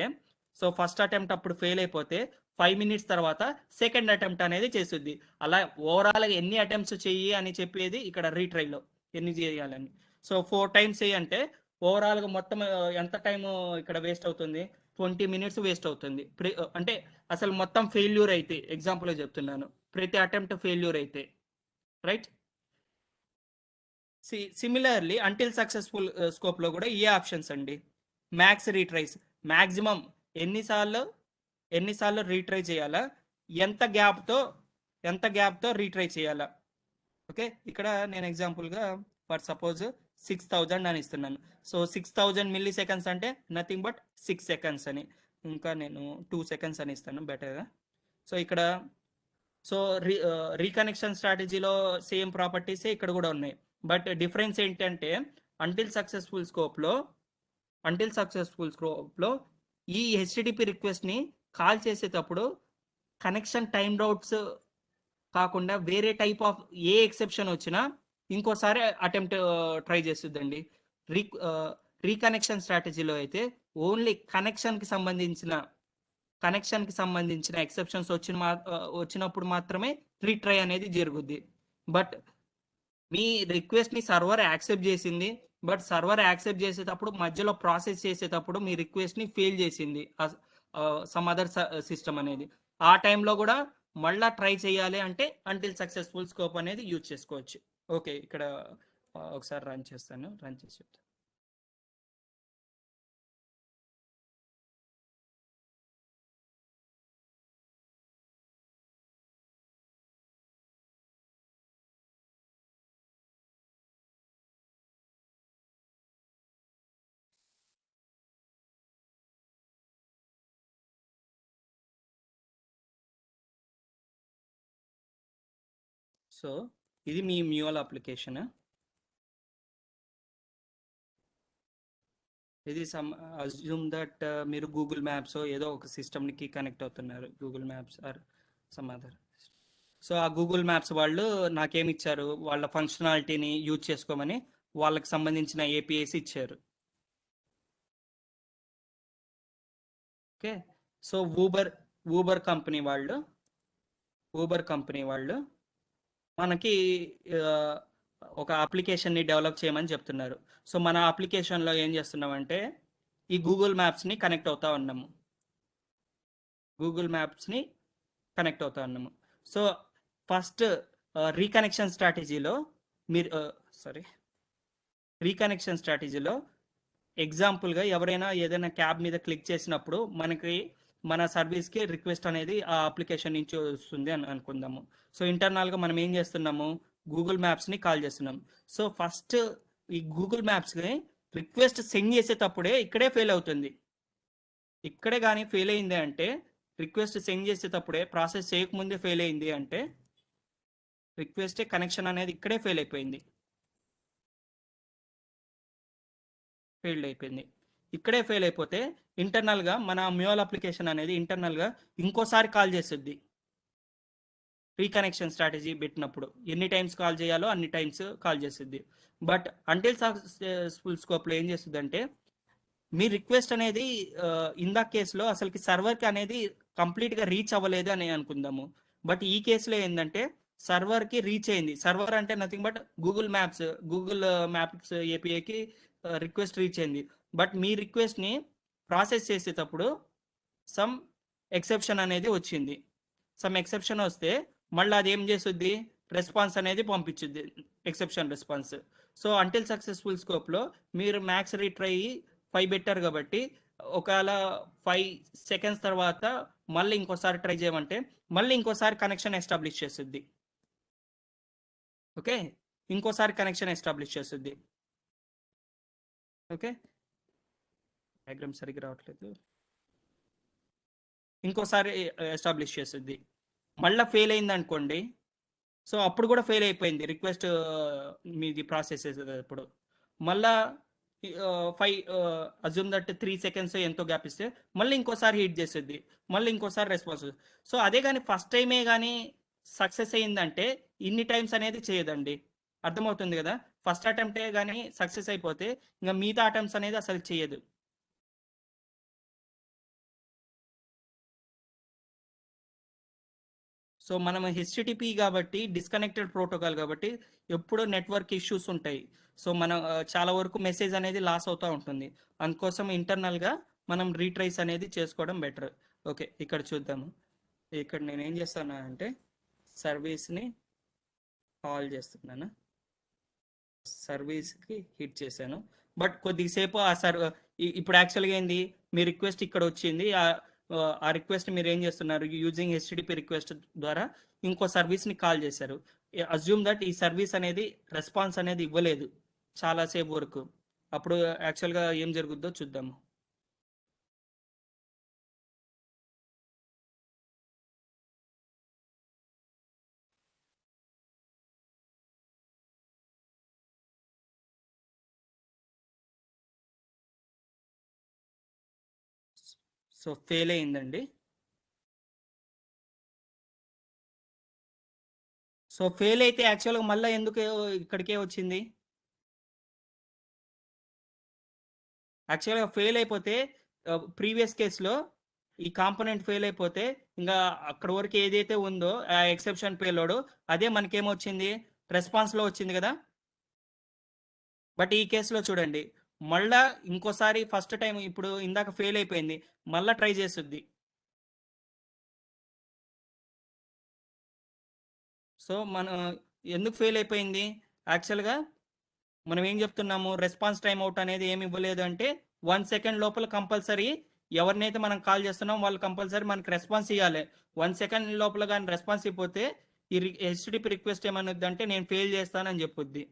సో ఫస్ట్ అటెంప్ట్ అప్పుడు ఫెయిల్ అయిపోతే 5 minutes తర్వాత సెకండ్ అటెంప్ట్ అనేది చేస్తుంది. అలా ఓవరాల్గా ఎన్ని అటెంప్ట్స్ చెయ్యి అని చెప్పేది ఇక్కడ రీట్రైలో ఎన్ని చేయాలని. సో 4 times అంటే ఓవరాల్గా మొత్తం ఎంత టైం ఇక్కడ వేస్ట్ అవుతుంది? 20 minutes వేస్ట్ అవుతుంది. అంటే అసలు మొత్తం ఫెయిల్యూర్ అయితే, ఎగ్జాంపుల్గా చెప్తున్నాను, ప్రతి అటెంప్ట్ ఫెయిల్యూర్ అయితే, రైట్. సిమిలర్లీ అంటిల్ సక్సెస్ఫుల్ స్కోప్లో కూడా ఏ ఆప్షన్స్ అండి? మ్యాక్స్ రీట్రైస్, మ్యాక్సిమం ఎన్నిసార్లు రీట్రై చేయాలా, ఎంత గ్యాప్తో రీట్రై చేయాలా. ఓకే, ఇక్కడ నేను ఎగ్జాంపుల్గా ఫర్ సపోజ్ 6000 అని ఇస్తున్నాను. సో 6000 milliseconds అంటే నథింగ్ బట్ 6 seconds అని, ఇంకా నేను 2 seconds అని ఇస్తాను బెటర్గా. సో ఇక్కడ రీకనెక్షన్ స్ట్రాటజీలో సేమ్ ప్రాపర్టీసే ఇక్కడ కూడా ఉన్నాయి, బట్ డిఫరెన్స్ ఏంటంటే అంటిల్ సక్సెస్ఫుల్ స్కోప్లో ఈ హెచ్టిడిపి రిక్వెస్ట్ని కాల్ చేసేటప్పుడు కనెక్షన్ టైమ్ అవుట్స్ కాకుండా వేరే టైప్ ఆఫ్ ఏ ఎక్సెప్షన్ వచ్చినా ఇంకోసారి అటెంప్ట్ ట్రై చేస్తుందండి. రీకనెక్షన్ స్ట్రాటజీలో అయితే ఓన్లీ కనెక్షన్కి సంబంధించిన ఎక్సెప్షన్స్ వచ్చినప్పుడు మాత్రమే రీట్రై అనేది జరుగుద్ది. బట్ మీ రిక్వెస్ట్ని సర్వర్ యాక్సెప్ట్ చేసింది, బట్ సర్వర్ యాక్సెప్ట్ చేసేటప్పుడు మధ్యలో ప్రాసెస్ చేసేటప్పుడు మీ రిక్వెస్ట్ని ఫెయిల్ చేసింది, సమ్ అదర్ సిస్టమ్ అనేది. ఆ టైంలో కూడా మళ్ళా ట్రై చేయాలి అంటే అంటిల్ సక్సెస్ఫుల్ స్కోప్ అనేది యూజ్ చేసుకోవచ్చు. ఓకే, ఇక్కడ ఒకసారి రన్ చేస్తాను, రన్ చేసి చెప్తాను. సో ఇది మీ మ్యూల్ అప్లికేషన్. ఇది అజ్యూమ్ దట్ మీరు గూగుల్ మ్యాప్స్ ఏదో ఒక సిస్టమ్కి కనెక్ట్ అవుతున్నారు, Google Maps or some other. So ఆ గూగుల్ మ్యాప్స్ వాళ్ళు నాకేమి ఇచ్చారు, వాళ్ళ ఫంక్షనాలిటీని యూజ్ చేసుకోమని వాళ్ళకి సంబంధించిన ఏపీఐస్ ఇచ్చారు. ఓకే, సో ఊబర్ కంపెనీ వాళ్ళు మనకి ఒక అప్లికేషన్ని డెవలప్ చేయమని చెప్తున్నారు. సో మన అప్లికేషన్లో ఏం చేస్తున్నామంటే ఈ గూగుల్ మ్యాప్స్ని కనెక్ట్ అవుతా ఉన్నాము. సో ఫస్ట్ రీకనెక్షన్ స్ట్రాటజీలో ఎగ్జాంపుల్గా ఎవరైనా ఏదైనా క్యాబ్ మీద క్లిక్ చేసినప్పుడు మనకి మన సర్వీస్కి రిక్వెస్ట్ అనేది ఆ అప్లికేషన్ నుంచి వస్తుంది అని అనుకుందాము. సో ఇంటర్నల్గా మనం ఏం చేస్తున్నాము, గూగుల్ మ్యాప్స్ని కాల్ చేస్తున్నాం. సో ఫస్ట్ ఈ గూగుల్ మ్యాప్స్కి రిక్వెస్ట్ సెండ్ చేసేటప్పుడే ఇక్కడే ఫెయిల్ అవుతుంది. ఇక్కడే కానీ ఫెయిల్ అయింది అంటే, రిక్వెస్ట్ సెండ్ చేసేటప్పుడే ప్రాసెస్ చేయకముందే ఫెయిల్ అయింది అంటే రిక్వెస్ట్ కనెక్షన్ అనేది ఇక్కడే ఫెయిల్ అయిపోయింది. ఇక్కడే ఫెయిల్ అయిపోతే ఇంటర్నల్గా మన మ్యూల్ అప్లికేషన్ అనేది ఇంటర్నల్గా ఇంకోసారి కాల్ చేస్తుంది. రీకనెక్షన్ స్ట్రాటజీ పెట్టినప్పుడు ఎన్ని టైమ్స్ కాల్ చేయాలో అన్ని టైమ్స్ కాల్ చేస్తుంది. బట్ అంటిల్ సక్సెస్ఫుల్ స్కోప్లో ఏం చేస్తుంది అంటే, మీ రిక్వెస్ట్ అనేది ఇందా కేసులో అసలుకి సర్వర్కి అనేది కంప్లీట్గా రీచ్ అవ్వలేదు అని అనుకుందాము. బట్ ఈ కేసులో ఏంటంటే సర్వర్కి రీచ్ అయింది. సర్వర్ అంటే నథింగ్ బట్ గూగుల్ మ్యాప్స్ ఏపీఐకి రిక్వెస్ట్ రీచ్ అయింది. బట్ మీ రిక్వెస్ట్ని ప్రాసెస్ చేసేటప్పుడు సమ్ ఎక్సెప్షన్ అనేది వచ్చింది. సమ్ ఎక్సెప్షన్ వస్తే మళ్ళీ అది ఏం చేస్తుంది, రెస్పాన్స్ అనేది పంపించుద్ది, exception response. So until successful స్కోప్లో మీరు మ్యాక్స్ రీట్రై 5 పెట్టారు కాబట్టి ఒకవేళ 5 సెకండ్స్ తర్వాత మళ్ళీ ఇంకోసారి ట్రై చేయమంటే మళ్ళీ ఇంకోసారి కనెక్షన్ ఎస్టాబ్లిష్ చేస్తుంది. ఓకే, ఇంకోసారి కనెక్షన్ ఎస్టాబ్లిష్ చేస్తుంది. ఓకే, డయాగ్రామ్ సరిగ్గా రావట్లేదు. ఇంకోసారి ఎస్టాబ్లిష్ చేస్తుంది. మళ్ళీ ఫెయిల్ అయింది అనుకోండి, సో అప్పుడు కూడా ఫెయిల్ అయిపోయింది రిక్వెస్ట్ మీది ప్రాసెస్ చేసేటప్పుడు. మళ్ళా 5 అజ్యూమ్ దట్ 3 సెకండ్స్ ఎంతో గ్యాప్ ఇస్తే మళ్ళీ ఇంకోసారి హిట్ చేస్తుంది, మళ్ళీ ఇంకోసారి రెస్పాన్స్. సో అదే కానీ ఫస్ట్ టైమే కానీ సక్సెస్ అయ్యిందంటే ఇన్ని టైమ్స్ అనేది చేయదండి. అర్థమవుతుంది కదా, ఫస్ట్ అటెంప్టే కానీ సక్సెస్ అయిపోతే ఇంకా మిగతా అటెంప్ట్స్ అనేది అసలు చేయదు. సో మనం హెచ్టిటిపి కాబట్టి డిస్కనెక్టెడ్ ప్రోటోకాల్ కాబట్టి ఎప్పుడూ నెట్వర్క్ ఇష్యూస్ ఉంటాయి. సో మనం చాలా వరకు మెసేజ్ అనేది లాస్ అవుతూ ఉంటుంది. అందుకోసం ఇంటర్నల్గా మనం రీట్రైస్ అనేది చేసుకోవడం బెటర్. ఓకే, ఇక్కడ చూద్దాము. ఇక్కడ నేను ఏం చేస్తాను అంటే సర్వీస్ని కాల్ చేస్తున్నాను, సర్వీస్కి హిట్ చేశాను. బట్ కొద్దిసేపు ఇప్పుడు యాక్చువల్గా ఏంది, మీ రిక్వెస్ట్ ఇక్కడ వచ్చింది. ఆ రిక్వెస్ట్ మీరు ఏం చేస్తున్నారు, యూజింగ్ హెచ్టిటిపి రిక్వెస్ట్ ద్వారా ఇంకో సర్వీస్ని కాల్ చేశారు. అజ్యూమ్ దట్ ఈ సర్వీస్ అనేది రెస్పాన్స్ అనేది ఇవ్వలేదు చాలాసేపు వరకు. అప్పుడు యాక్చువల్గా ఏం జరుగుద్దో చూద్దాము. సో ఫెయిల్ అయిందండి. సో ఫెయిల్ అయితే యాక్చువల్గా మళ్ళీ ఎందుకు ఇక్కడికే వచ్చింది, యాక్చువల్గా ఫెయిల్ అయిపోతే ప్రీవియస్ కేసులో ఈ కాంపోనెంట్ ఫెయిల్ అయిపోతే ఇంకా అక్కడ వరకు ఏదైతే ఉందో ఆ ఎక్సెప్షన్ పేలోడ్ అదే మనకేమొచ్చింది, రెస్పాన్స్లో వచ్చింది కదా. బట్ ఈ కేసులో చూడండి, మళ్ళా ఇంకోసారి ఫస్ట్ టైం ఇప్పుడు ఇందాక ఫెయిల్ అయిపోయింది, మళ్ళా ట్రై చేస్తుంది. సో మనం ఎందుకు ఫెయిల్ అయిపోయింది? యాక్చువల్గా మనం ఏం చెప్తున్నాము, రెస్పాన్స్ టైం అవుట్ అనేది ఏమి ఇవ్వలేదు అంటే 1 సెకండ్ లోపల కంపల్సరీ ఎవరినైతే మనం కాల్ చేస్తున్నాం వాళ్ళు కంపల్సరీ మనకి రెస్పాన్స్ ఇవ్వాలి. 1 సెకండ్ లోపల కానీ రెస్పాన్స్ ఇవ్వకపోతే ఈ హెచ్టిటిపి రిక్వెస్ట్ ఏమనుద్ది అంటే నేను ఫెయిల్ చేస్తానని చెప్పుద్ది.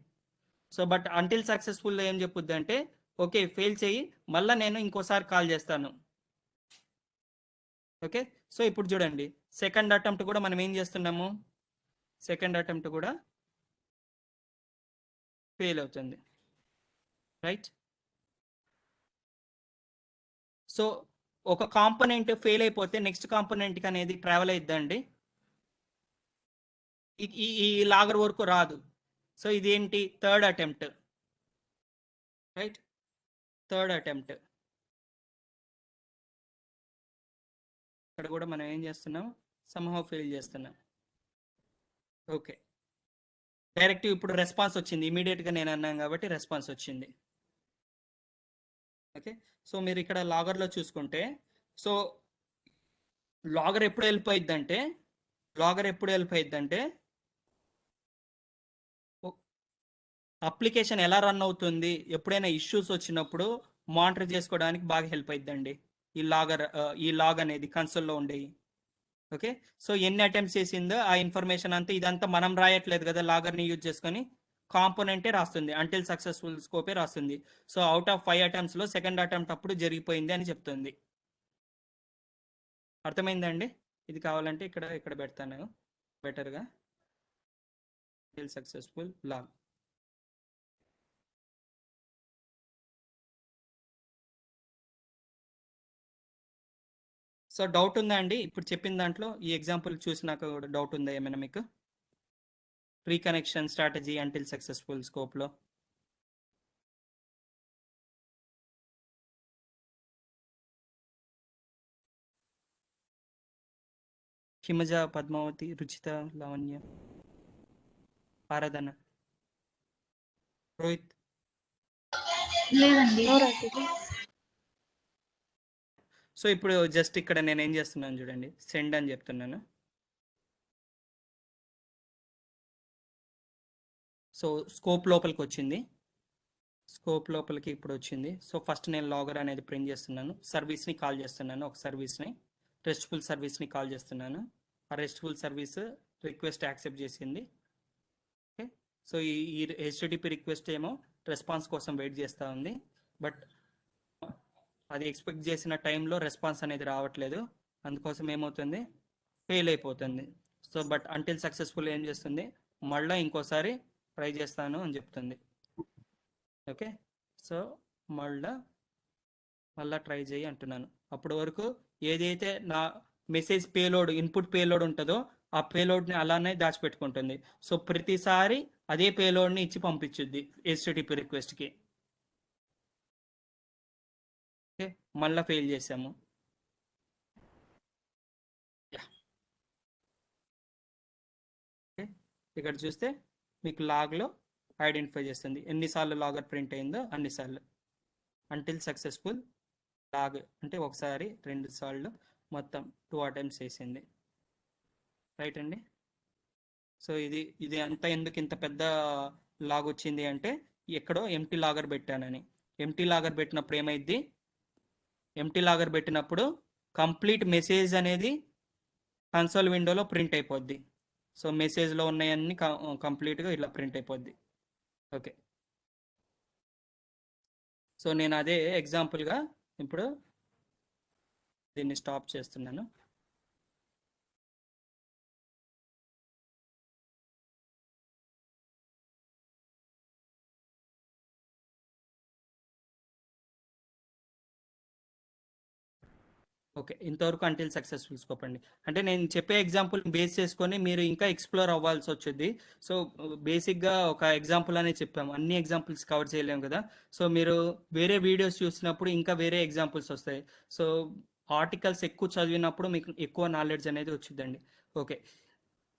సో బట్ అంటిల్ సక్సెస్ఫుల్ ఏం చెప్పుద్ది అంటే ఓకే ఫెయిల్ చేయి, మళ్ళీ నేను ఇంకోసారి కాల్ చేస్తాను. ఓకే, సో ఇప్పుడు చూడండి సెకండ్ అటెంప్ట్ కూడా మనం ఏం చేస్తున్నాము, సెకండ్ అటెంప్ట్ కూడా ఫెయిల్ అవుతుంది, రైట్? సో ఒక కాంపోనెంట్ ఫెయిల్ అయిపోతే నెక్స్ట్ కాంపోనెంట్కి అనేది ట్రావెల్ అయిద్దండి, ఈ లాగర్ వరకు రాదు. సో ఇది ఏంటి, third attempt, right? Third attempt ఇక్కడ కూడా మనం ఏం చేస్తున్నాం, సమ్హౌ ఫెయిల్ చేస్తున్నాం. ఓకే, డైరెక్ట్ ఇప్పుడు రెస్పాన్స్ వచ్చింది, ఇమీడియట్గా నేను అన్నాను కాబట్టి రెస్పాన్స్ వచ్చింది. ఓకే, సో మీరు ఇక్కడ లాగర్లో చూసుకుంటే, సో లాగర్ ఎప్పుడు వెళ్ళిపోయిద్దంటే అప్లికేషన్ ఎలా రన్ అవుతుంది, ఎప్పుడైనా ఇష్యూస్ వచ్చినప్పుడు మానిటర్ చేసుకోవడానికి బాగా హెల్ప్ అయిద్దండి ఈ లాగ్ అనేది కన్సోల్లో ఉండేవి. ఓకే, సో ఎన్ని అటెంప్ట్స్ చేసిందో ఆ ఇన్ఫర్మేషన్ అంతా ఇదంతా మనం రాయట్లేదు కదా, లాగర్ని యూజ్ చేసుకొని కాంపోనెంటే రాస్తుంది, అంటిల్ సక్సెస్ఫుల్ స్కోపే రాస్తుంది. సో అవుట్ ఆఫ్ 5 అటెంప్ట్స్లో సెకండ్ అటెంప్ట్ అప్పుడు జరిగిపోయింది అని చెప్తుంది. అర్థమైందండి? ఇది కావాలంటే ఇక్కడ పెడతాను బెటర్గా, until successful log. So doubt ఉందా అండి ఇప్పుడు చెప్పిన దాంట్లో? ఈ ఎగ్జాంపుల్ చూసినాక కూడా డౌట్ ఉందా ఏమైనా మీకు? Pre connection strategy until successful స్కోప్లో హిమజ, పద్మావతి, రుచిత, లావణ్య, ఆరాధన, రోహిత్. లేదండి. No Ratika. సో ఇప్పుడు జస్ట్ ఇక్కడ నేను ఏం చేస్తున్నాను చూడండి, సెండ్ అని చెప్తున్నాను. సో స్కోప్ లోపలికి వచ్చింది, స్కోప్ లోపలికి ఇప్పుడు వచ్చింది. సో ఫస్ట్ నేను లాగర్ అనేది ప్రింట్ చేస్తున్నాను, సర్వీస్ని కాల్ చేస్తున్నాను, ఒక సర్వీస్ని, రెస్ట్ఫుల్ సర్వీస్ని కాల్ చేస్తున్నాను. ఆ రెస్ట్ఫుల్ సర్వీస్ రిక్వెస్ట్ యాక్సెప్ట్ చేసింది. ఓకే, సో ఈ హెచ్టిటిపి రిక్వెస్ట్ ఏమో రెస్పాన్స్ కోసం వెయిట్ చేస్తూ ఉంది, బట్ అది ఎక్స్పెక్ట్ చేసిన టైంలో రెస్పాన్స్ అనేది రావట్లేదు, అందుకోసం ఏమవుతుంది, ఫెయిల్ అయిపోతుంది. సో బట్ అంటిల్ సక్సెస్ఫుల్ ఏం చేస్తుంది, మళ్ళీ ఇంకోసారి ట్రై చేస్తాను అని చెప్తుంది. ఓకే, సో మళ్ళా ట్రై చేయి అంటున్నాను. అప్పటి వరకు ఏదైతే నా మెసేజ్ పేలోడ్, ఇన్పుట్ పేలోడ్ ఉంటుందో ఆ పేలోడ్ని అలానే దాచిపెట్టుకుంటుంది. సో ప్రతిసారి అదే పేలోడ్ని ఇచ్చి పంపించుద్ది హెచ్టిటిపి రిక్వెస్ట్కి. ఓకే, మళ్ళీ ఫెయిల్ చేసాము. ఓకే, ఇక్కడ చూస్తే మీకు లాగ్లో ఐడెంటిఫై చేస్తుంది ఎన్నిసార్లు లాగర్ ప్రింట్ అయిందో అన్నిసార్లు. అంటిల్ సక్సెస్ఫుల్ లాగ్ అంటే ఒకసారి 2 సార్లు మొత్తం 2 అటెంప్ట్స్ చేసింది, రైట్ అండి? సో ఇది అంతా ఎందుకు ఇంత పెద్ద లాగ్ వచ్చింది అంటే ఎక్కడో ఎంటీ లాగర్ పెట్టానని. ఎంటీ లాగర్ పెట్టినప్పుడు ఏమైంది, ఎంటీ లాగర్ పెట్టినప్పుడు కంప్లీట్ మెసేజ్ అనేది కన్సోల్ విండోలో ప్రింట్ అయిపోద్ది. సో మెసేజ్లో ఉన్నాయన్నీ కంప్లీట్గా ఇట్లా ప్రింట్ అయిపోద్ది. ఓకే, సో నేను అదే ఎగ్జాంపుల్గా ఇప్పుడు దీన్ని స్టాప్ చేస్తున్నాను. ఓకే, ఇంతవరకు అంటిల్ సక్సెస్ఫుల్ స్కోప్ అండి. అంటే నేను చెప్పే ఎగ్జాంపుల్ బేస్ చేసుకొని మీరు ఇంకా ఎక్స్ప్లోర్ అవ్వాల్సి వచ్చింది. సో బేసిక్గా ఒక ఎగ్జాంపుల్ అనేది చెప్పాము, అన్ని ఎగ్జాంపుల్స్ కవర్ చేయలేము కదా. సో మీరు వేరే వీడియోస్ చూసినప్పుడు ఇంకా వేరే ఎగ్జాంపుల్స్ వస్తాయి. సో ఆర్టికల్స్ ఎక్కువ చదివినప్పుడు మీకు ఎక్కువ నాలెడ్జ్ అనేది వచ్చిందండి. ఓకే,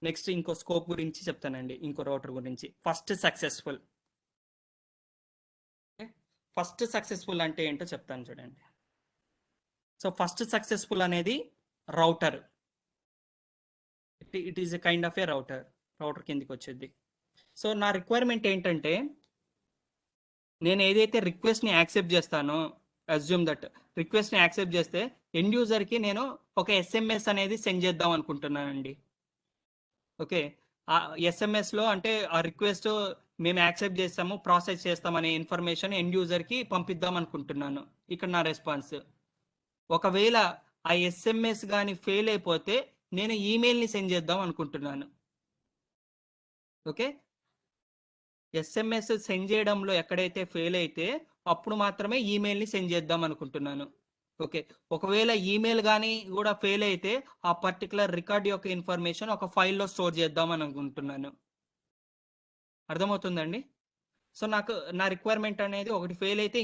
నెక్స్ట్ ఇంకో స్కోప్ గురించి చెప్తానండి, ఇంకో రౌటర్ గురించి. ఫస్ట్ సక్సెస్ఫుల్, ఫస్ట్ సక్సెస్ఫుల్ అంటే ఏంటో చెప్తాను చూడండి. సో ఫస్ట్ సక్సెస్ఫుల్ అనేది router. It is a kind of A router కిందికి వచ్చేది. సో నా రిక్వైర్మెంట్ ఏంటంటే, నేను ఏదైతే రిక్వెస్ట్ని యాక్సెప్ట్ చేస్తానో, అజ్యూమ్ దట్ రిక్వెస్ట్ని యాక్సెప్ట్ చేస్తే ఎండ్ యూజర్కి నేను ఒక ఎస్ఎంఎస్ అనేది సెండ్ చేద్దాం అనుకుంటున్నానండి. ఓకే, ఆ ఎస్ఎంఎస్లో అంటే ఆ రిక్వెస్ట్ మేము యాక్సెప్ట్ చేస్తాము, ప్రాసెస్ చేస్తామనే ఇన్ఫర్మేషన్ ఎండ్ యూజర్కి పంపిద్దాం అనుకుంటున్నాను. ఇక్కడ నా రెస్పాన్స్. ఒకవేళ ఆ ఎస్ఎంఎస్ కానీ ఫెయిల్ అయిపోతే నేను ఈమెయిల్ని సెండ్ చేద్దాం అనుకుంటున్నాను. ఓకే, ఎస్ఎంఎస్ సెండ్ చేయడంలో ఎక్కడైతే ఫెయిల్ అయితే అప్పుడు మాత్రమే ఈమెయిల్ని సెండ్ చేద్దాం అనుకుంటున్నాను. ఓకే, ఒకవేళ ఈమెయిల్ కానీ కూడా ఫెయిల్ అయితే ఆ పర్టికులర్ రికార్డ్ యొక్క ఇన్ఫర్మేషన్ ఒక ఫైల్లో స్టోర్ చేద్దామని అనుకుంటున్నాను. అర్థమవుతుందండి? సో నాకు నా రిక్వైర్మెంట్ అనేది ఒకటి ఫెయిల్ అయితే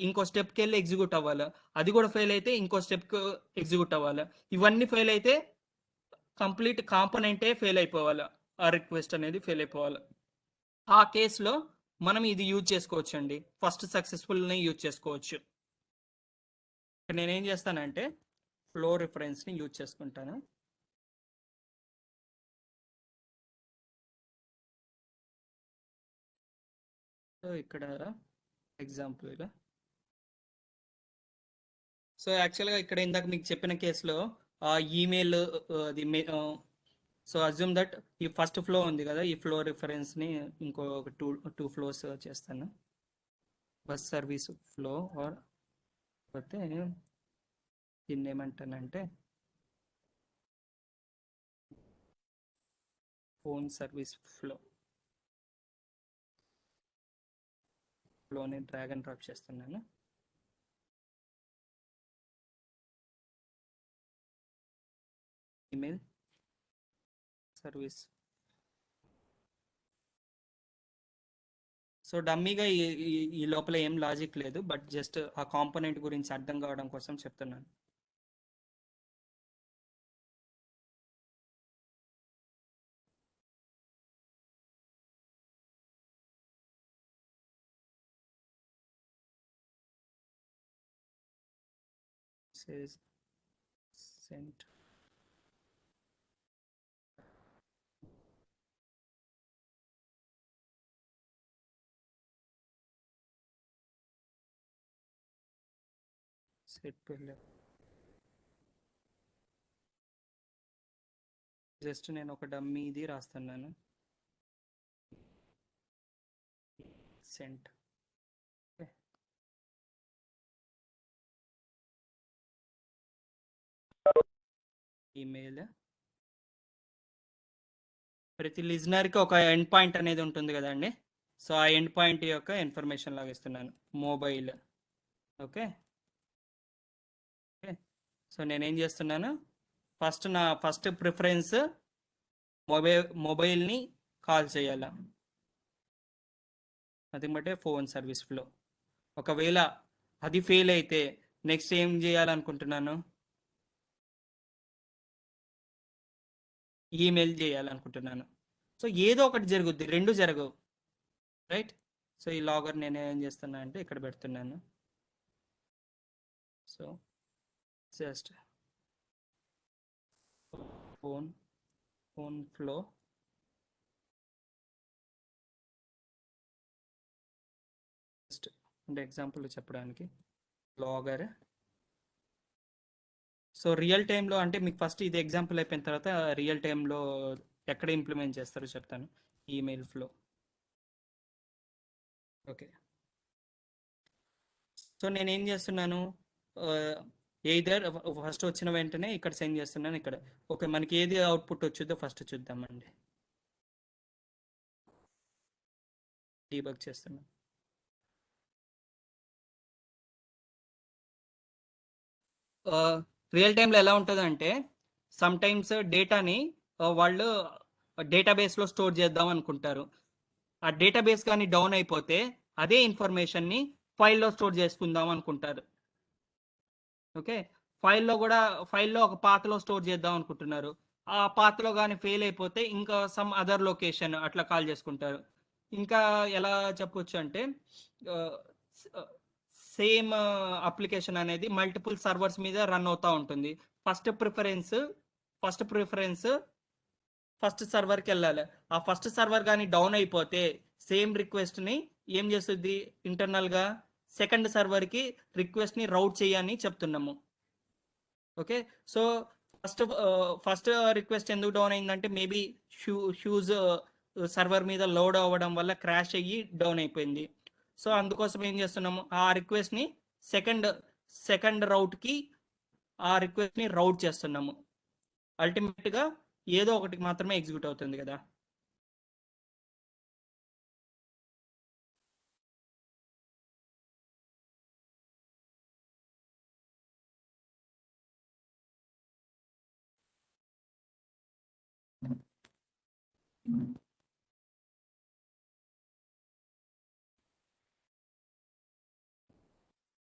ఇంకో స్టెప్కి వెళ్ళి ఎగ్జిక్యూట్ అవ్వాలి, అది కూడా ఫెయిల్ అయితే ఇంకో స్టెప్కి ఎగ్జిక్యూట్ అవ్వాలి, ఇవన్నీ ఫెయిల్ అయితే కంప్లీట్ కాంపోనెంటే ఫెయిల్ అయిపోవాలి, ఆ రిక్వెస్ట్ అనేది ఫెయిల్ అయిపోవాలి. ఆ కేసులో మనం ఇది యూజ్ చేసుకోవచ్చు అండి, ఫస్ట్ సక్సెస్ఫుల్ని యూజ్ చేసుకోవచ్చు. నేనేం చేస్తానంటే ఫ్లో రిఫరెన్స్ని యూజ్ చేసుకుంటాను. సో ఇక్కడ ఎగ్జాంపుల్గా, సో యాక్చువల్గా ఇక్కడ ఇందాక మీకు చెప్పిన కేసులో ఈమెయిల్ అది సో అజ్యూమ్ దట్ ఈ ఫస్ట్ ఫ్లో ఉంది కదా, ఈ ఫ్లో రిఫరెన్స్ని ఇంకో టూ ఫ్లోస్ చేస్తాను. బస్ సర్వీస్ ఫ్లో ఆర్ పోతే దీన్ని ఏమంటానంటే ఫోన్ సర్వీస్ ఫ్లోని డ్రాగ్ అండ్ డ్రాప్ చేస్తున్నాను. Email service. సో డమ్మీగా ఈ లోపల ఏం లాజిక్ లేదు, బట్ జస్ట్ ఆ కాంపోనెంట్ గురించి అర్థం కావడం కోసం చెప్తున్నాను. Sent set to left. Just నేను ఒక డమ్మీ ఇది రాస్తున్నాను, సెంట్. ఈమెయిల్ ప్రతి లిజనర్కి ఒక ఎండ్ పాయింట్ అనేది ఉంటుంది కదండి, సో ఆ ఎండ్ పాయింట్ యొక్క ఇన్ఫర్మేషన్ లాగా ఇస్తున్నాను. మొబైల్. ఓకే, సో నేనేం చేస్తున్నాను, నా ఫస్ట్ ప్రిఫరెన్స్ మొబైల్ని కాల్ చేయాల, అది బట్టే ఫోన్ సర్వీస్ ఫ్లో. ఒకవేళ అది ఫెయిల్ అయితే నెక్స్ట్ ఏం చేయాలనుకుంటున్నాను, ఈమెయిల్ చేయాలనుకుంటున్నాను. సో ఏదో ఒకటి జరుగుద్ది, రెండు జరగవు, రైట్? సో ఈ లాగర్ నేను ఏం చేస్తున్నా అంటే ఇక్కడ పెడుతున్నాను. So just phone flow just అంటే ఎగ్జాంపుల్ చెప్పడానికి లాగర్. సో రియల్ టైంలో అంటే మీకు ఫస్ట్ ఇది ఎగ్జాంపుల్ అయిపోయిన తర్వాత రియల్ టైంలో ఎక్కడ ఇంప్లిమెంట్ చేస్తారో చెప్తాను. Email flow. ఓకే, సో నేనేం చేస్తున్నాను, ఎయిదర్ ఫస్ట్ వచ్చిన వెంటనే ఇక్కడ సెండ్ చేస్తున్నాను. ఇక్కడ ఓకే, మనకి ఏది అవుట్పుట్ వచ్చిందో ఫస్ట్ చూద్దామండి. డీబగ్ చేస్తున్నాను. రియల్ టైంలో ఎలా ఉంటుందంటే, సమ్ టైమ్స్ డేటాని వాళ్ళు డేటాబేస్లో స్టోర్ చేద్దాం అనుకుంటారు. ఆ డేటాబేస్ కానీ డౌన్ అయిపోతే అదే ఇన్ఫర్మేషన్ని ఫైల్లో స్టోర్ చేసుకుందాం అనుకుంటారు. ఓకే, ఫైల్లో ఒక పాత్లో స్టోర్ చేద్దాం అనుకుంటున్నారు. ఆ పాత్లో కానీ ఫెయిల్ అయిపోతే ఇంకా సమ్ అదర్ లొకేషన్ అట్లా కాల్ చేసుకుంటారు. ఇంకా ఎలా చెప్పొచ్చు అంటే, సేమ్ అప్లికేషన్ అనేది మల్టిపుల్ సర్వర్స్ మీద రన్ అవుతూ ఉంటుంది. ఫస్ట్ ప్రిఫరెన్స్ ఫస్ట్ సర్వర్కి వెళ్ళాలి. ఆ ఫస్ట్ సర్వర్ కానీ డౌన్ అయిపోతే సేమ్ రిక్వెస్ట్ని ఏం చేస్తుంది ఇంటర్నల్గా సెకండ్ సర్వర్కి రిక్వెస్ట్ని రౌట్ చేయని చెప్తున్నాము. ఓకే, సో ఫస్ట్ రిక్వెస్ట్ ఎందుకు డౌన్ అయిందంటే మేబీ హ్యూజ్ సర్వర్ మీద లోడ్ అవ్వడం వల్ల క్రాష్ అయ్యి డౌన్ అయిపోయింది. సో అందుకోసం ఏం చేస్తున్నాము, ఆ రిక్వెస్ట్ని సెకండ్ రౌట్కి ఆ రిక్వెస్ట్ని రౌట్ చేస్తున్నాము. అల్టిమేట్గా ఏదో ఒకటి మాత్రమే ఎగ్జిక్యూట్ అవుతుంది కదా.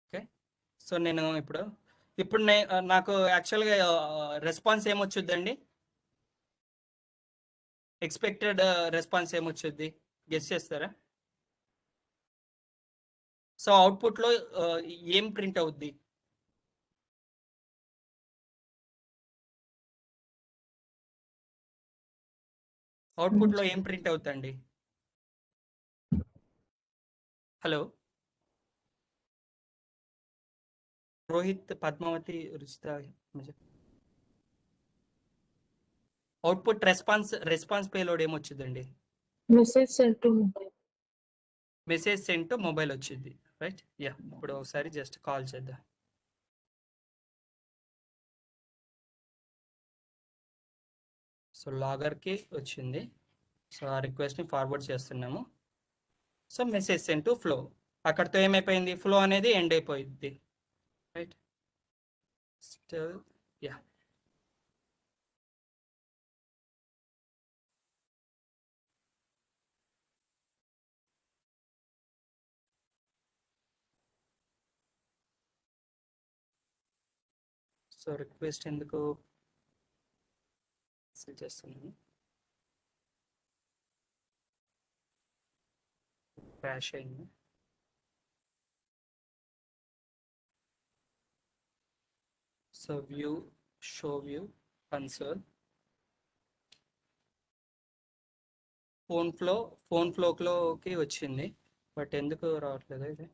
ఓకే, సో నేను ఇప్పుడు నాకు యాక్చువల్గా రెస్పాన్స్ ఏమొచ్చుద్దండి, ఎక్స్పెక్టెడ్ రెస్పాన్స్ ఏమొచ్చుద్ది గెస్ చేస్తారా? సో అవుట్పుట్లో ఏం ప్రింట్ అవుద్ది? అవుట్పుట్లో ఏం ప్రింట్ అవుతుందండి? Hello Rohit, Padmavathi, Ruchitha, output response payload ఏమొచ్చిందండి? Message send to mobile. Message send to mobile వచ్చింది, రైట్? యా, ఇప్పుడు ఒకసారి జస్ట్ కాల్ చేద్దాం. సో లాగర్కి వచ్చింది. సో ఆ రిక్వెస్ట్ని ఫార్వర్డ్ చేస్తున్నాము. So message send to flow, అక్కడితో ఏమైపోయింది, ఫ్లో అనేది ఎండ్ అయిపోయింది, రైట్? యా, సో రిక్వెస్ట్ ఎందుకు సెట్ చేస్తున్నాను, క్రాష్ అయింది. So show view console, phone ఫ్లోకి వచ్చింది, బట్ ఎందుకు రావట్లేదు ఇది?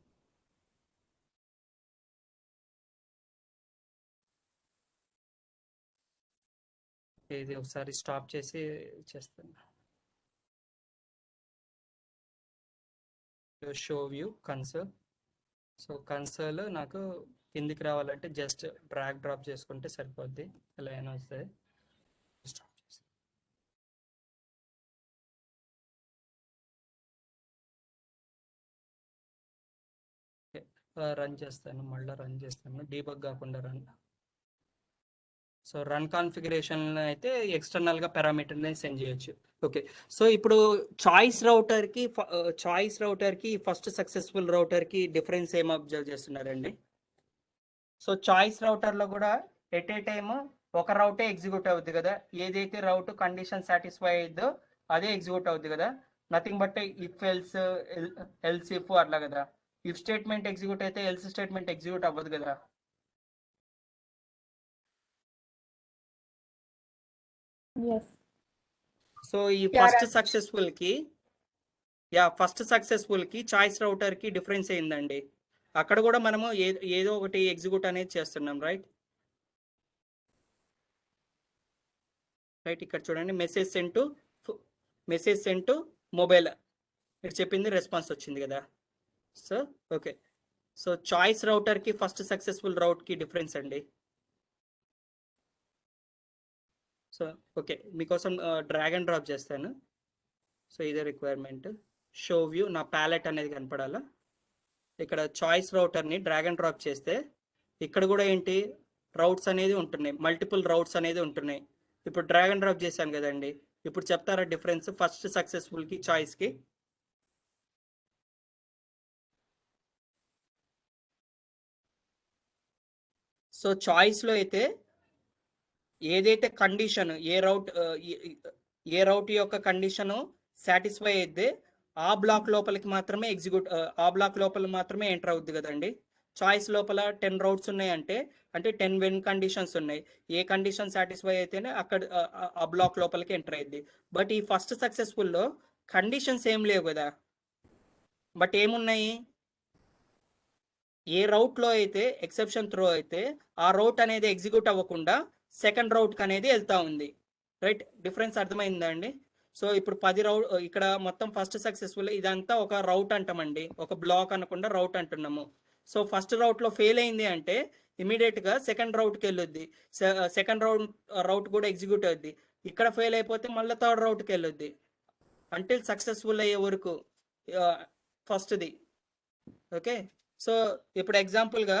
ఇది ఒకసారి స్టాప్ చేసి చేస్తాను. Show view console, so console నాకు కిందికి రావాలంటే జస్ట్ డ్రాగ్ డ్రాప్ చేసుకుంటే సరిపోద్ది, ఇలా అయినా వస్తుంది. స్టాప్ చేసి రన్ చేస్తాను, మళ్ళీ రన్ చేస్తాను, డీబగ్ కాకుండా రన్. సో రన్ కాన్ఫిగరేషన్ అయితే ఎక్స్టర్నల్గా పారామీటర్ని సెండ్ చేయొచ్చు. ఓకే, సో ఇప్పుడు చాయిస్ రౌటర్కి ఫస్ట్ సక్సెస్ఫుల్ రౌటర్కి డిఫరెన్స్ ఏం అబ్జర్వ్ చేస్తున్నారండి? సో చాయిస్ రౌటర్లో కూడా ఎట్ ఏ టైమ్ ఒక రౌటే ఎగ్జిక్యూట్ అవుద్ది కదా, ఏదైతే రౌట్ కండిషన్ సాటిస్ఫై అయ్యిద్దో అదే ఎగ్జిక్యూట్ అవుద్ది కదా, nothing but if else if అట్లా కదా. ఇఫ్ స్టేట్మెంట్ ఎగ్జిక్యూట్ అయితే ఎల్స్ స్టేట్మెంట్ ఎగ్జిక్యూట్ అవ్వదు కదా. Yes. సో ఈ ఫస్ట్ సక్సెస్ఫుల్కి చాయిస్ రౌటర్కి డిఫరెన్స్ అయిందండి. అక్కడ కూడా మనము ఏదో ఒకటి ఎగ్జిక్యూట్ అనేది చేస్తున్నాం, రైట్? ఇక్కడ చూడండి, మెసేజ్ సెండ్ టు మొబైల్ మీరు చెప్పింది రెస్పాన్స్ వచ్చింది కదా. సో ఓకే, సో చాయిస్ రౌటర్కి ఫస్ట్ సక్సెస్ఫుల్ రౌట్కి డిఫరెన్స్ అండి. సో ఓకే, మీకోసం డ్రాగ్ అండ్ డ్రాప్ చేస్తాను. సో ఇదే రిక్వైర్మెంట్, షో వ్యూ నా ప్యాలెట్ అనేది కనపడాలా. ఇక్కడ చాయిస్ రౌటర్ని డ్రాగ్ అండ్ డ్రాప్ చేస్తే ఇక్కడ కూడా ఏంటి రౌట్స్ అనేది ఉంటున్నాయి, మల్టిపుల్ రౌట్స్ అనేది ఉంటున్నాయి. ఇప్పుడు డ్రాగ్ అండ్ డ్రాప్ చేశాను కదండి, ఇప్పుడు చెప్తారా డిఫరెన్స్ ఫస్ట్ సక్సెస్ఫుల్కి చాయిస్కి? సో చాయిస్లో అయితే ఏదైతే కండిషన్ ఏ రౌట్ యొక్క కండిషను సాటిస్ఫై అయితే ఆ బ్లాక్ లోపలికి మాత్రమే ఆ బ్లాక్ లోపల మాత్రమే ఎంటర్ అవుద్ది కదండి. చాయిస్ లోపల 10 రౌట్స్ ఉన్నాయంటే అంటే 10 వెన్ కండిషన్స్ ఉన్నాయి. ఏ కండిషన్ సాటిస్ఫై అయితేనే అక్కడ ఆ బ్లాక్ లోపలికి ఎంటర్ అయ్యింది. బట్ ఈ ఫస్ట్ సక్సెస్ఫుల్లో కండిషన్స్ ఏం లేవు కదా. బట్ ఏమున్నాయి, ఏ రౌట్లో అయితే ఎక్సెప్షన్ త్రో అయితే ఆ రౌట్ అనేది ఎగ్జిక్యూట్ అవ్వకుండా సెకండ్ రౌట్కి అనేది వెళ్తా ఉంది. రైట్, డిఫరెన్స్ అర్థమైందా అండి? సో ఇప్పుడు 10 రౌట్ ఇక్కడ మొత్తం ఫస్ట్ సక్సెస్ఫుల్ ఇదంతా ఒక రౌట్ అంటామండి, ఒక బ్లాక్ అనకుండా రౌట్ అంటున్నాము. సో ఫస్ట్ రౌట్లో ఫెయిల్ అయింది అంటే ఇమీడియట్గా సెకండ్ రౌట్కి వెళ్ళొద్ది. సెకండ్ రౌట్ కూడా ఎగ్జిక్యూట్ అవుద్ది. ఇక్కడ ఫెయిల్ అయిపోతే మళ్ళీ థర్డ్ రౌట్కి వెళ్ళొద్ది అంటిల్ సక్సెస్ఫుల్ అయ్యే వరకు ఫస్ట్ది. ఓకే, సో ఇప్పుడు ఎగ్జాంపుల్గా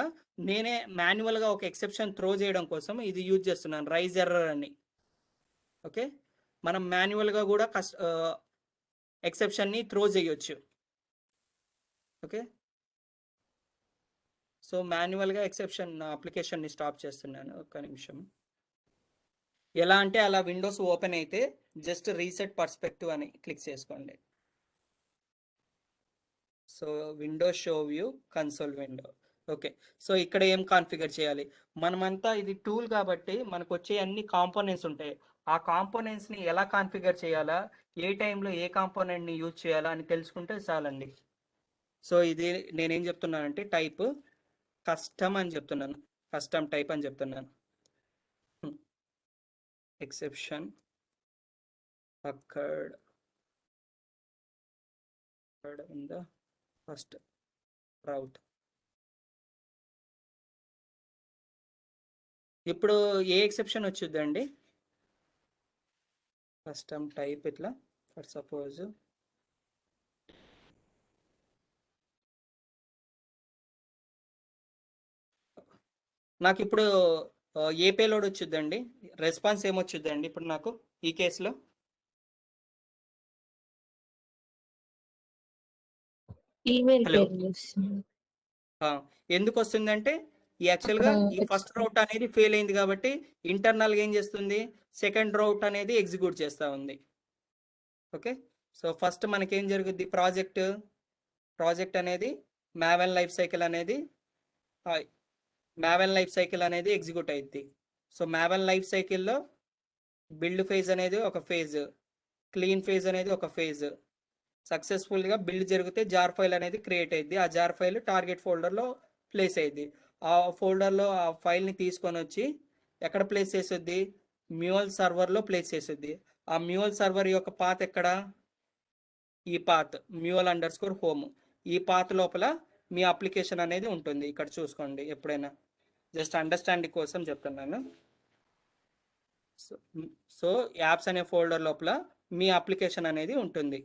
నేనే మాన్యువల్గా ఒక ఎక్సెప్షన్ త్రో చేయడం కోసం ఇది యూజ్ చేస్తున్నాను, రైజ్ ఎర్రర్ అని. ఓకే, మనం మాన్యువల్గా కూడా ఎక్సెప్షన్ని త్రో చేయొచ్చు. ఓకే, సో మాన్యువల్గా ఎక్సెప్షన్ అప్లికేషన్ని స్టాప్ చేస్తున్నాను, ఒక్క నిమిషం. ఎలా అంటే అలా విండోస్ ఓపెన్ అయితే జస్ట్ రీసెట్ పర్స్పెక్టివ్ అని క్లిక్ చేసుకోండి. So Windows show view console window. Okay, so ఇక్కడ ఏం కాన్ఫిగర్ చేయాలి, మనమంతా ఇది టూల్ కాబట్టి మనకు వచ్చే అన్ని కాంపోనెంట్స్ ఉంటాయి. ఆ కాంపోనెంట్స్ని ఎలా కాన్ఫిగర్ చేయాలా, ఏ టైంలో ఏ కాంపోనెంట్ని యూజ్ చేయాలా అని తెలుసుకుంటే చాలండి. సో ఇది నేనేం చెప్తున్నానంటే టైప్ కస్టమ్ అని చెప్తున్నాను, కస్టమ్ టైప్ అని చెప్తున్నాను. Exception occurred in the first route. ఇప్పుడు ఏ ఎక్సెప్షన్ వచ్చిందండి, కస్టమ్ టైప్ ఇట్లా ఫర్ సపోజ్ నాకు ఇప్పుడు ఏ పేలోడ్ వచ్చిందండి, రెస్పాన్స్ ఏమొచ్చుద్దండి ఇప్పుడు నాకు ఈ కేసులో? ఈమెయిల్ హలో, పేరు చేస్తున్నాను. ఎందుకు వస్తుందంటే యాక్చువల్గా ఈ ఫస్ట్ రౌట్ అనేది ఫెయిల్ అయింది కాబట్టి ఇంటర్నల్గా ఏం చేస్తుంది, సెకండ్ రౌట్ అనేది ఎగ్జిక్యూట్ చేస్తూ ఉంది. ఓకే, సో ఫస్ట్ మనకేం జరుగుద్ది, ప్రాజెక్ట్ అనేది మావెన్ లైఫ్ సైకిల్ అనేది ఎగ్జిక్యూట్ అయింది. సో మావెన్ లైఫ్ సైకిల్లో బిల్డ్ ఫేజ్ అనేది ఒక ఫేజ్, క్లీన్ ఫేజ్ అనేది ఒక ఫేజ్. సక్సెస్ఫుల్గా బిల్డ్ జరిగితే జార్ ఫైల్ అనేది క్రియేట్ అయ్యింది. ఆ జార్ ఫైల్ టార్గెట్ ఫోల్డర్లో ప్లేస్ అయ్యింది. ఆ ఫోల్డర్లో ఆ ఫైల్ని తీసుకొని వచ్చి ఎక్కడ ప్లేస్ చేస్తుంది, మ్యూల్ సర్వర్లో ప్లేస్ చేస్తుంది. ఆ మ్యూల్ సర్వర్ యొక్క పాత్ ఎక్కడ, ఈ పాత్ mule_home, ఈ పాత్ లోపల మీ అప్లికేషన్ అనేది ఉంటుంది. ఇక్కడ చూసుకోండి ఎప్పుడైనా, జస్ట్ అండర్స్టాండింగ్ కోసం చెప్తున్నాను. సో యాప్స్ అనే ఫోల్డర్ లోపల మీ అప్లికేషన్ అనేది ఉంటుంది.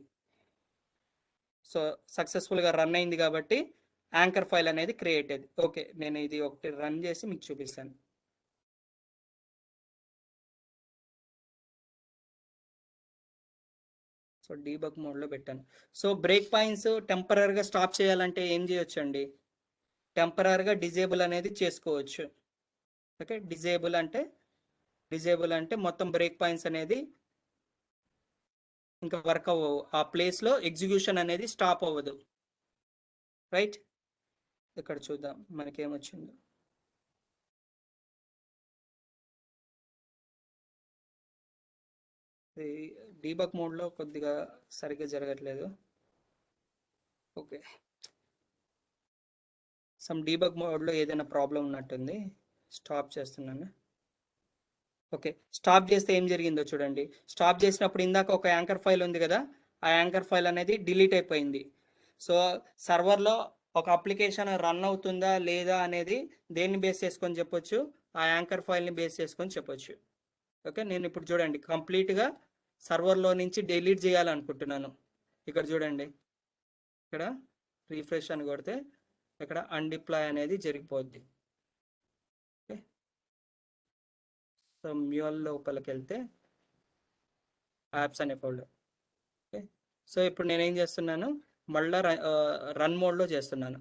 సో సక్సెస్ఫుల్గా రన్ అయింది కాబట్టి యాంకర్ ఫైల్ అనేది క్రియేట్ అయింది. ఓకే, నేను ఇది ఒకటి రన్ చేసి మీకు చూపిస్తాను. సో డీబగ్ మోడ్లో పెట్టాను. సో బ్రేక్ పాయింట్స్ టెంపరీగా స్టాప్ చేయాలంటే ఏం చేయొచ్చు అండి, టెంపరీగా డిజేబుల్ అనేది చేసుకోవచ్చు. ఓకే, డిజేబుల్ అంటే మొత్తం బ్రేక్ పాయింట్స్ అనేది ఇంకా వర్క్ అవ్వవు, ఆ ప్లేస్లో ఎగ్జిక్యూషన్ అనేది స్టాప్ అవ్వదు. రైట్, ఇక్కడ చూద్దాం మనకేమొచ్చిందో. డీబగ్ మోడ్లో కొద్దిగా సరిగ్గా జరగట్లేదు. ఓకే, సమ్ డీబగ్ మోడ్లో ఏదైనా ప్రాబ్లం ఉన్నట్టుంది, స్టాప్ చేస్తున్నాను. ఓకే, స్టాప్ చేస్తే ఏం జరిగిందో చూడండి. స్టాప్ చేసినప్పుడు ఇందాక ఒక యాంకర్ ఫైల్ ఉంది కదా, ఆ యాంకర్ ఫైల్ అనేది డిలీట్ అయిపోయింది. సో సర్వర్లో ఒక అప్లికేషన్ రన్ అవుతుందా లేదా అనేది దేన్ని బేస్ చేసుకొని చెప్పొచ్చు, ఆ యాంకర్ ఫైల్ని బేస్ చేసుకొని చెప్పొచ్చు. ఓకే, నేను ఇప్పుడు చూడండి కంప్లీట్గా సర్వర్లో నుంచి డిలీట్ చేయాలనుకుంటున్నాను. ఇక్కడ చూడండి, ఇక్కడ రీఫ్రెష్ అని కొడితే ఇక్కడ అన్డిప్లాయ్ అనేది జరిగిపోద్ది. ఓకే, సో మ్యూల్ లోపలికి వెళ్తే యాప్స్ అనే ఫోల్డర్. ఓకే, సో ఇప్పుడు నేనేం చేస్తున్నాను, మళ్ళీ రన్ మోడ్లో చేస్తున్నాను.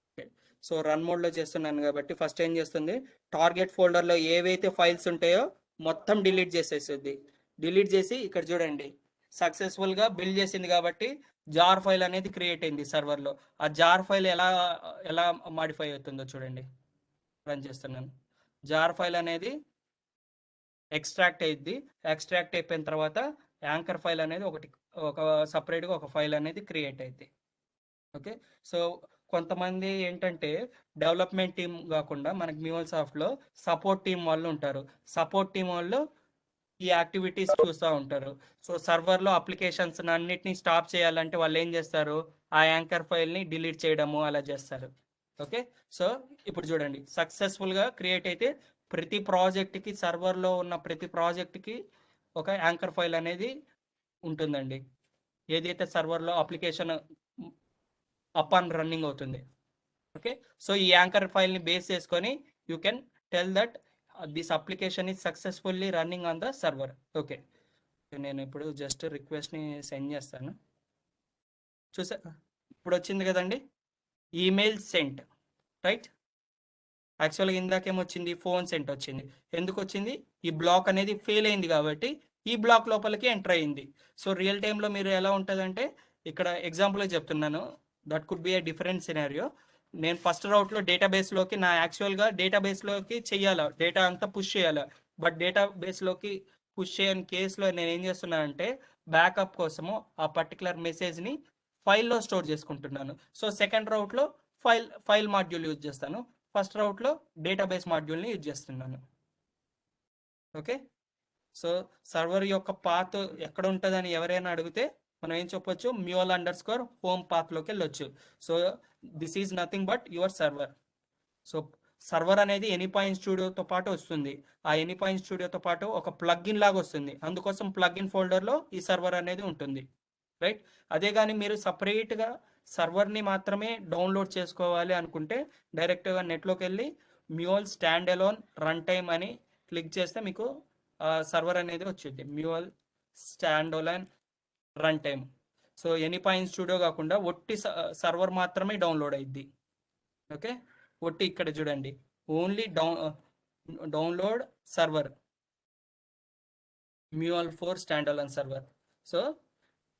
ఓకే, సో రన్ మోడ్లో చేస్తున్నాను కాబట్టి ఫస్ట్ ఏం చేస్తుంది, టార్గెట్ ఫోల్డర్లో ఏవైతే ఫైల్స్ ఉంటాయో మొత్తం డిలీట్ చేసేస్తుంది. డిలీట్ చేసి ఇక్కడ చూడండి సక్సెస్ఫుల్గా బిల్డ్ చేసింది కాబట్టి జార్ ఫైల్ అనేది క్రియేట్ అయింది సర్వర్లో. ఆ జార్ ఫైల్ ఎలా ఎలా మాడిఫై అవుతుందో చూడండి. రన్ చేస్తున్నాను. జార్ ఫైల్ అనేది ఎక్స్ట్రాక్ట్ అయ్యిద్ది. ఎక్స్ట్రాక్ట్ అయిపోయిన తర్వాత యాంకర్ ఫైల్ అనేది ఒక సపరేట్గా ఒక ఫైల్ అనేది క్రియేట్ అయ్యిద్ది. ఓకే. సో కొంతమంది ఏంటంటే డెవలప్మెంట్ టీం కాకుండా మనకి MuleSoftలో సపోర్ట్ టీం వాళ్ళు ఉంటారు. సపోర్ట్ టీం వాళ్ళు ఈ యాక్టివిటీస్ చూస్తూ ఉంటారు. సో సర్వర్లో అప్లికేషన్స్ అన్నిటిని స్టాప్ చేయాలంటే వాళ్ళు ఏం చేస్తారు, ఆ యాంకర్ ఫైల్ని డిలీట్ చేయడము అలా చేస్తారు. ఓకే. సో ఇప్పుడు చూడండి, సక్సెస్ఫుల్గా క్రియేట్ అయితే ప్రతి ప్రాజెక్ట్కి, సర్వర్లో ఉన్న ప్రతి ప్రాజెక్ట్కి ఒక యాంకర్ ఫైల్ అనేది ఉంటుందండి. ఏదైతే సర్వర్లో అప్లికేషన్ అప్ అండ్ రన్నింగ్ అవుతుంది. ఓకే. సో ఈ యాంకర్ ఫైల్ని బేస్ చేసుకొని you can tell that this application is successfully running on the server. Okay. నేను ఇప్పుడు జస్ట్ రిక్వెస్ట్ని సెండ్ చేస్తాను. చూసా, ఇప్పుడు వచ్చింది కదండి ఈమెయిల్ సెంట్, రైట్? యాక్చువల్గా ఇందాకేమొచ్చింది, ఫోన్ సెంట్ వచ్చింది. ఎందుకు వచ్చింది? ఈ బ్లాక్ అనేది ఫెయిల్ అయింది కాబట్టి ఈ బ్లాక్ లోపలికి ఎంటర్ అయింది. సో రియల్ టైంలో మీరు ఎలా ఉంటుందంటే, ఇక్కడ ఎగ్జాంపుల్గా చెప్తున్నాను, that could be a different scenario. నేను ఫస్ట్ రౌట్లో డేటాబేస్లోకి నా యాక్చువల్గా డేటాబేస్లోకి చెయ్యాలా, డేటా అంతా పుష్ చేయాలా. బట్ డేటాబేస్లోకి పుష్ చేయని కేసులో నేను ఏం చేస్తున్నానంటే బ్యాకప్ కోసము ఆ పర్టికులర్ మెసేజ్ని ఫైల్లో స్టోర్ చేసుకుంటున్నాను. సో సెకండ్ రౌట్లో ఫైల్ మాడ్యూల్ యూజ్ చేస్తాను. ఫస్ట్ రౌట్లో డేటాబేస్ మాడ్యూల్ని యూజ్ చేస్తున్నాను. ఓకే. సో సర్వర్ యొక్క పాత్ ఎక్కడ ఉంటుందని ఎవరైనా అడిగితే మనం ఏం చెప్పొచ్చు, mule_home పాత్లోకి వెళ్ళొచ్చు. So this is nothing but your server. So server అనేది ఎనీపాయింట్ స్టూడియోతో పాటు వస్తుంది. ఆ ఎనీపాయింట్ స్టూడియోతో పాటు ఒక ప్లగ్ఇన్ లాగా వస్తుంది. అందుకోసం ప్లగ్ఇన్ ఫోల్డర్లో ఈ సర్వర్ అనేది ఉంటుంది, రైట్? అదే కానీ మీరు సపరేట్గా సర్వర్ని మాత్రమే డౌన్లోడ్ చేసుకోవాలి అనుకుంటే డైరెక్ట్గా నెట్లోకి వెళ్ళి Mule standalone runtime అని క్లిక్ చేస్తే మీకు సర్వర్ అనేది వచ్చింది, Mule standalone runtime. So Anypoint Studio కాకుండా ఒట్టి సర్వర్ మాత్రమే డౌన్లోడ్ అయ్యిద్ది. ఓకే. ఒట్టి ఇక్కడ చూడండి, only download server Mule4 stand alone server. So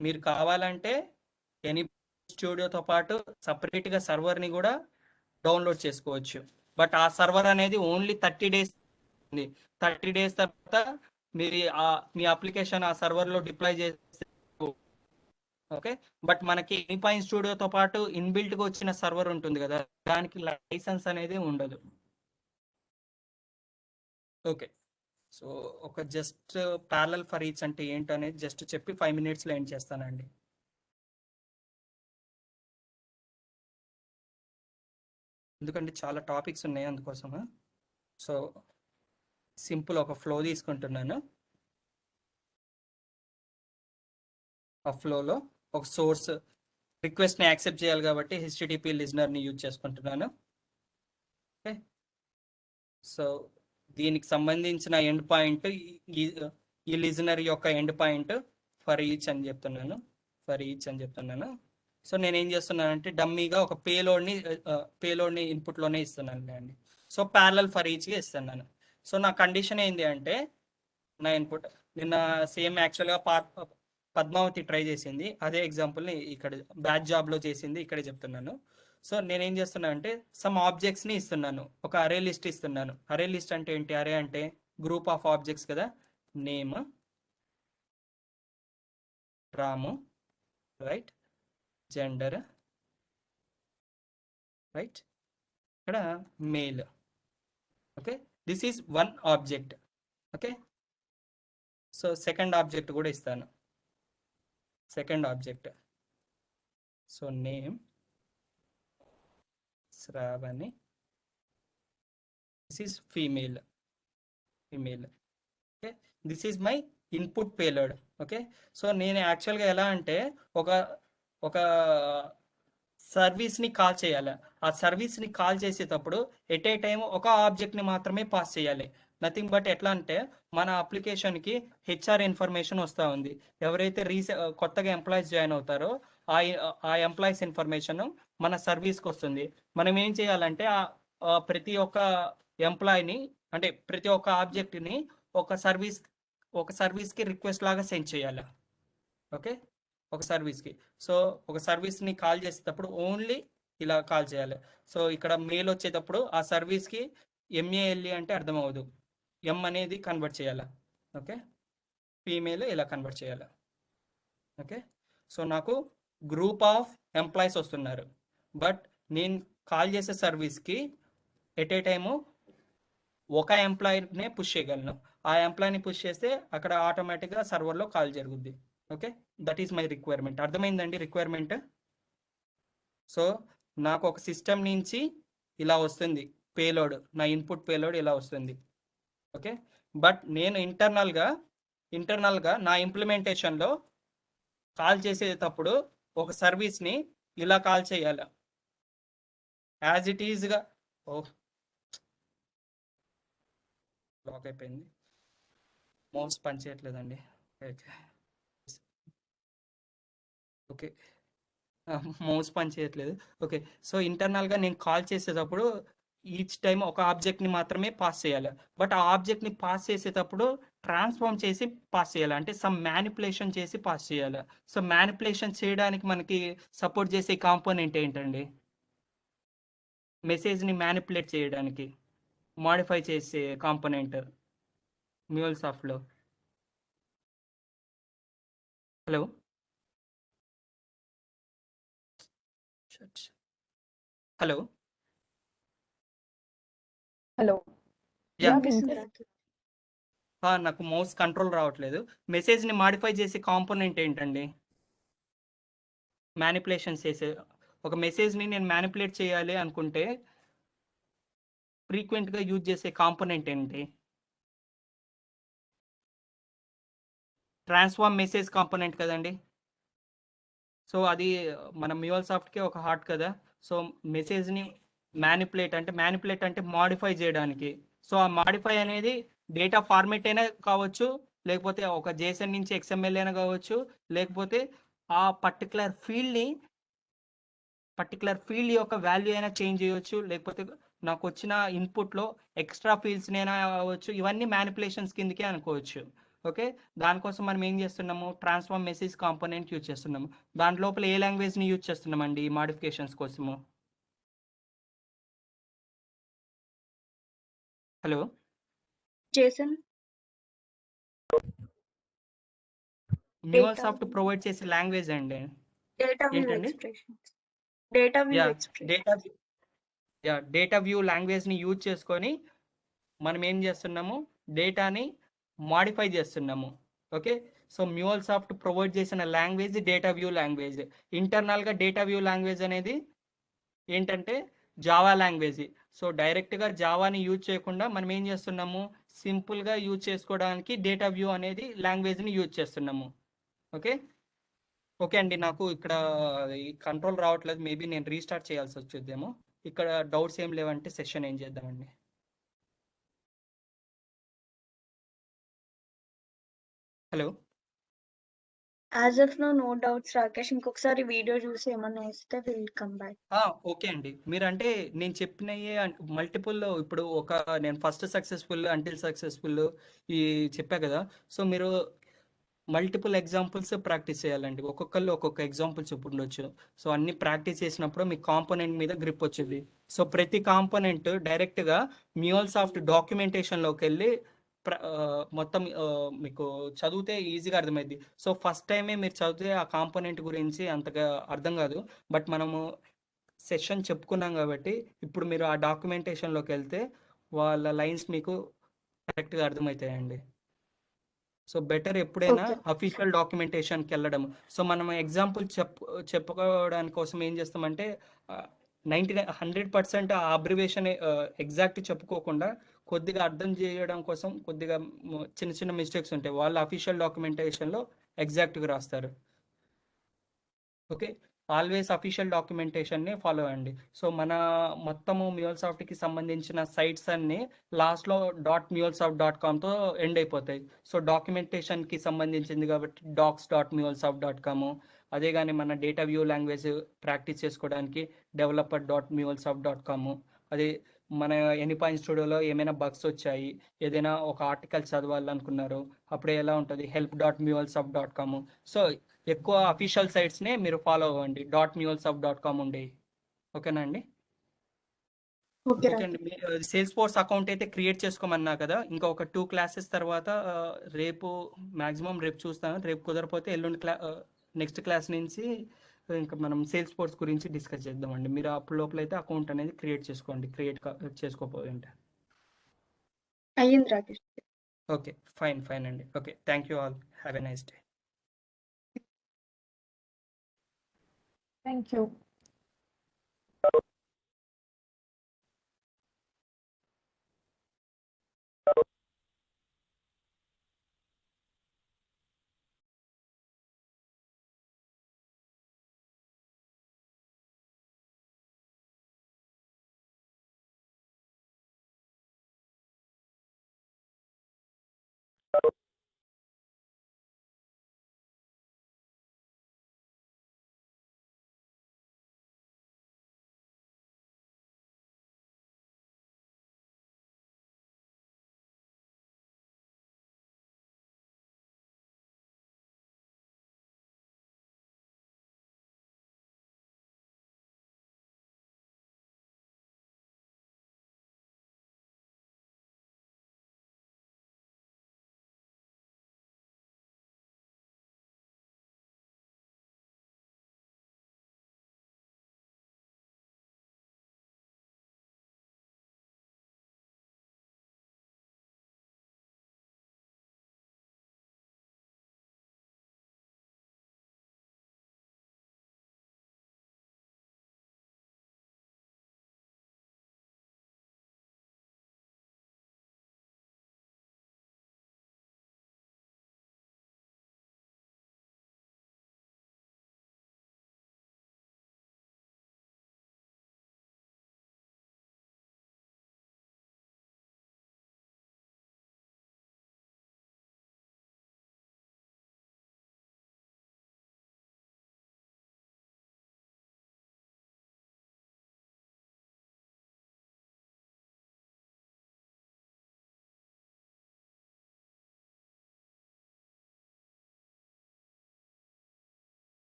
మీరు కావాలంటే ఎనీ స్టూడియోతో పాటు సపరేట్గా సర్వర్ని కూడా డౌన్లోడ్ చేసుకోవచ్చు. బట్ ఆ సర్వర్ అనేది ఓన్లీ 30 days ఉంది. 30 days తర్వాత మీరు మీ అప్లికేషన్ ఆ సర్వర్లో డిప్లాయ్ చేస్తే ఓకే. బట్ మనకి ఎనీపాయింట్ స్టూడియోతో పాటు ఇన్బిల్ట్గా వచ్చిన సర్వర్ ఉంటుంది కదా, దానికి లైసెన్స్ అనేది ఉండదు. ఓకే. సో ఒక జస్ట్ ప్యారలల్ ఫర్ ఈచ్ అంటే ఏంటనేది జస్ట్ చెప్పి 5 minutesలో ఎండ్ చేస్తానండి. ఎందుకంటే చాలా టాపిక్స్ ఉన్నాయి అందుకోసము. సో సింపుల్ ఒక ఫ్లో తీసుకుంటున్నాను. ఆ ఫ్లోలో ఒక సోర్స్ రిక్వెస్ట్ని యాక్సెప్ట్ చేయాలి కాబట్టి HTTP లిజనర్ని యూజ్ చేసుకుంటున్నాను. ఓకే. సో దీనికి సంబంధించిన ఎండ్ పాయింట్ ఈ లిజనర్ యొక్క ఎండ్ పాయింట్ ఫర్ ఈచ్ అని చెప్తున్నాను. సో నేను ఏం చేస్తున్నానంటే డమ్మీగా ఒక పేలోడ్ని ఇన్పుట్లోనే ఇస్తున్నాను అండి. సో ప్యారలల్ ఫర్ ఈచ్గా ఇస్తున్నాను. సో నా కండిషన్ ఏంటి అంటే, నా ఇన్పుట్ నిన్న సేమ్ యాక్చువల్గా పద్మావతి ట్రై చేసింది, అదే ఎగ్జాంపుల్ని ఇక్కడ బ్యాచ్ జాబ్లో చేసింది ఇక్కడే చెప్తున్నాను. సో నేనేం చేస్తున్నా అంటే సమ్ ఆబ్జెక్ట్స్ని ఇస్తున్నాను, ఒక అరే లిస్ట్ ఇస్తున్నాను. అరే లిస్ట్ అంటే ఏంటి? అరే అంటే గ్రూప్ ఆఫ్ ఆబ్జెక్ట్స్ కదా. Name Ramu, right, gender, right, ఇక్కడ male. Okay. This is one object. Okay. So second object కూడా ఇస్తాను. Second object, so name Shravani, this is female. Okay. This is my input payload. Okay. So నేను యాక్చువల్గా ఎలా అంటే ఒక సర్వీస్ని కాల్ చేయాలి. ఆ సర్వీస్ని కాల్ చేసేటప్పుడు ఎట్ ఏ టైం ఒక ఆబ్జెక్ట్ని మాత్రమే పాస్ చేయాలి. నథింగ్ బట్ ఎట్లా అంటే మన అప్లికేషన్కి HR ఇన్ఫర్మేషన్ వస్తూ ఉంది. ఎవరైతే కొత్తగా ఎంప్లాయీస్ జాయిన్ అవుతారో ఆ ఎంప్లాయీస్ ఇన్ఫర్మేషన్ మన సర్వీస్కి వస్తుంది. మనం ఏం చేయాలంటే ప్రతి ఒక్క ఎంప్లాయీని, అంటే ప్రతి ఒక్క ఆబ్జెక్ట్ని ఒక సర్వీస్కి రిక్వెస్ట్ లాగా సెండ్ చేయాలి. ఓకే, ఒక సర్వీస్కి. సో ఒక సర్వీస్ని కాల్ చేసేటప్పుడు ఓన్లీ ఇలా కాల్ చేయాలి. సో ఇక్కడ మెయిల్ వచ్చేటప్పుడు ఆ సర్వీస్కి ఎంఏఎల్ఈ అంటే అర్థం అవ్వదు, ఎం అనేది కన్వర్ట్ చేయాలి. ఓకే, ఫీమేల్ ఇలా కన్వర్ట్ చేయాలి. ఓకే, సో నాకు గ్రూప్ ఆఫ్ ఎంప్లాయీస్ వస్తున్నారు, బట్ నేను కాల్ చేసే సర్వీస్కి ఎట్ ఏ టైము ఒక ఎంప్లాయీనే పుష్ చేయగలను. ఆ ఎంప్లాయీని పుష్ చేస్తే అక్కడ ఆటోమేటిక్గా సర్వర్లో కాల్ జరుగుద్ది. Okay, that is my requirement. అర్థమైందండి రిక్వైర్మెంట్? సో నాకు ఒక సిస్టమ్ నుంచి ఇలా వస్తుంది పేలోడ్, నా ఇన్పుట్ పేలోడ్ ఇలా వస్తుంది. ఓకే, బట్ నేను ఇంటర్నల్గా నా ఇంప్లిమెంటేషన్లో కాల్ చేసేటప్పుడు ఒక సర్వీస్ని ఇలా కాల్ చేయాలి యాజ్ ఇట్ ఈజ్గా. ఓ లాక్ అయిపోయింది, మౌస్ పనిచేయట్లేదండి. ఓకే ఓకే, మౌస్ పని చేయట్లేదు. ఓకే, సో ఇంటర్నల్గా నేను కాల్ చేసేటప్పుడు ఈచ్ టైం ఒక ఆబ్జెక్ట్ని మాత్రమే పాస్ చేయాలి. బట్ ఆ ఆబ్జెక్ట్ని పాస్ చేసేటప్పుడు ట్రాన్స్ఫార్మ్ చేసి పాస్ చేయాలి, అంటే సమ్ మ్యానిపులేషన్ చేసి పాస్ చేయాలి. సో మ్యానిపులేషన్ చేయడానికి మనకి సపోర్ట్ చేసే కాంపోనెంట్ ఏంటండి? మెసేజ్ని మ్యానిపులేట్ చేయడానికి మాడిఫై చేసే కాంపోనెంట్ మ్యూల్సాఫ్ట్లో. Hello hello hello. యా, వినిపిస్తుంది. నాకు మౌస్ కంట్రోల్ రావట్లేదు. మెసేజ్ని మాడిఫై చేసే కాంపోనెంట్ ఏంటండి? మ్యానిపులేషన్ చేసే ఒక మెసేజ్ని నేను మ్యానిపులేట్ చేయాలి అనుకుంటే ఫ్రీక్వెంట్గా యూజ్ చేసే కాంపోనెంట్ ఏంటి? ట్రాన్స్ఫార్మ్ మెసేజ్ కాంపోనెంట్ కదండి. సో అది మన మ్యూల్సాఫ్ట్కి ఒక హార్ట్ కదా. సో మెసేజ్ని మ్యానిపులేట్ అంటే మాడిఫై చేయడానికి. సో ఆ మాడిఫై అనేది డేటా ఫార్మేట్ అయినా కావచ్చు, లేకపోతే ఒక జేసన్ నుంచి XML అయినా కావచ్చు, లేకపోతే ఆ పర్టికులర్ ఫీల్డ్ యొక్క వాల్యూ అయినా చేంజ్ చేయవచ్చు, లేకపోతే నాకు వచ్చిన ఇన్పుట్లో ఎక్స్ట్రా ఫీల్డ్స్ని అయినా అవ్వచ్చు. ఇవన్నీ మ్యానిపులేషన్స్ కిందకే అనుకోవచ్చు. ఓకే, దానికోసం మనం ఏం చేస్తున్నాము? ట్రాన్స్ఫార్మ్ మెసేజ్ కాంపోనెంట్ యూజ్ చేస్తున్నాము. దాని లోపల ఏ లాంగ్వేజ్ని యూజ్ చేస్తున్నామండి ఈ మాడిఫికేషన్స్ కోసము? హలో జేసన్ మ్యూల్సాఫ్ట్ ప్రొవైడ్ చేసే లాంగ్వేజ్ అండి డేటా వ్యూ ఏంటండి? Expressions data view yeah expressions data view లాంగ్వేజ్ని యూజ్ చేసుకొని మనం ఏం చేస్తున్నాము? డేటాని మాడిఫై చేస్తున్నాము. ఓకే, సో మ్యూల్సాఫ్ట్ ప్రొవైడ్ చేసిన లాంగ్వేజ్ డేటా వ్యూ లాంగ్వేజ్. ఇంటర్నల్గా డేటా వ్యూ లాంగ్వేజ్ అనేది ఏంటంటే జావా లాంగ్వేజ్. సో డైరెక్ట్గా జావాని యూజ్ చేయకుండా మనం ఏం చేస్తున్నాము? సింపుల్గా యూజ్ చేసుకోవడానికి డేటా వ్యూ అనేది లాంగ్వేజ్ని యూజ్ చేస్తున్నాము. ఓకే ఓకే అండి, నాకు ఇక్కడ కంట్రోల్ రావట్లేదు. మేబీ నేను రీస్టార్ట్ చేయాల్సి వచ్చేదేమో. ఇక్కడ డౌట్స్ ఏం లేవంటే సెషన్ ఏం చేద్దామండి? Hello as of no doubts Rakesh. ఇంకొకసారి వీడియో చూసి ఏమన్నా వేస్తే విల్ కమ్ బ్యాక్. ఓకే అండి, మీరంటే నేను చెప్పినయే మల్టిపుల్. ఇప్పుడు నేను ఫస్ట్ సక్సెస్ఫుల్, అంటిల్ సక్సెస్ఫుల్ ఈ చెప్పా కదా. సో మీరు మల్టిపుల్ ఎగ్జాంపుల్స్ ప్రాక్టీస్ చేయాలండి. ఒక్కొక్కళ్ళు ఒక్కొక్క ఎగ్జాంపుల్స్ ఉండొచ్చు. సో అన్ని ప్రాక్టీస్ చేసినప్పుడు మీ కాంపోనెంట్ మీద గ్రిప్ వచ్చింది. సో ప్రతి కాంపోనెంట్ డైరెక్ట్గా మ్యూల్సాఫ్ట్ డాక్యుమెంటేషన్లోకి వెళ్ళి మొత్తం మీకు చదివితే ఈజీగా అర్థమైంది. సో ఫస్ట్ టైమే మీరు చదివితే ఆ కాంపోనెంట్ గురించి అంతగా అర్థం కాదు. బట్ మనము సెషన్ చెప్పుకున్నాం కాబట్టి ఇప్పుడు మీరు ఆ డాక్యుమెంటేషన్లోకి వెళ్తే వాళ్ళ లైన్స్ మీకు కరెక్ట్గా అర్థమవుతాయండి. సో బెటర్ ఎప్పుడైనా ఓకే. అఫీషియల్ డాక్యుమెంటేషన్కి వెళ్ళడం. సో మనం ఎగ్జాంపుల్ చెప్పుకోవడానికి కోసం ఏం చేస్తామంటే 100% ఆ అబ్రివేషన్ ఎగ్జాక్ట్ చెప్పుకోకుండా కొద్దిగా అర్థం చేయడం కోసం కొద్దిగా చిన్న చిన్న మిస్టేక్స్ ఉంటాయి. వాళ్ళు అఫీషియల్ డాక్యుమెంటేషన్లో ఎగ్జాక్ట్గా రాస్తారు. ఓకే, ఆల్వేస్ అఫీషియల్ డాక్యుమెంటేషన్ని ఫాలో అవ్వండి. సో మన మొత్తము మ్యూల్సాఫ్ట్కి సంబంధించిన సైట్స్ అన్నీ లాస్ట్లో .mulesoft.comతో ఎండ్ అయిపోతాయి. సో డాక్యుమెంటేషన్కి సంబంధించింది కాబట్టి docs.mulesoft.com, అదే కానీ మన డేటా వ్యూ లాంగ్వేజ్ ప్రాక్టీస్ చేసుకోవడానికి developer.mulesoft.com, అదే మన ఎనీపాయింట్ స్టూడియోలో ఏమైనా బగ్స్ వచ్చాయి, ఏదైనా ఒక ఆర్టికల్ చదవాలనుకున్నారు, అప్పుడే ఎలా ఉంటుంది help.mualsub.com. సో ఎక్కువ అఫీషియల్ సైట్స్నే మీరు ఫాలో అవ్వండి, .mualsub.com ఉండేవి. ఓకేనా అండి? ఓకే ఓకే అండి. సేల్స్ ఫోర్స్ అకౌంట్ అయితే క్రియేట్ చేసుకోమన్నా కదా, ఇంకా ఒక 2 క్లాసెస్ తర్వాత రేపు మ్యాక్సిమం రేపు చూస్తాను, రేపు కుదరపోతే ఎల్లుండి నెక్స్ట్ క్లాస్ నుంచి ఇంకా మనం సేల్స్ ఫోర్స్ గురించి డిస్కస్ చేద్దామండి. మీరు అప్పుడు లోపల అయితే అకౌంట్ అనేది క్రియేట్ చేసుకోండి, చేసుకోపోయి ఉంటే. అయ్యింది రాకేష్. ఓకే, ఫైన్ ఫైన్ అండి. Okay, thank you all, have a nice day. Thank you.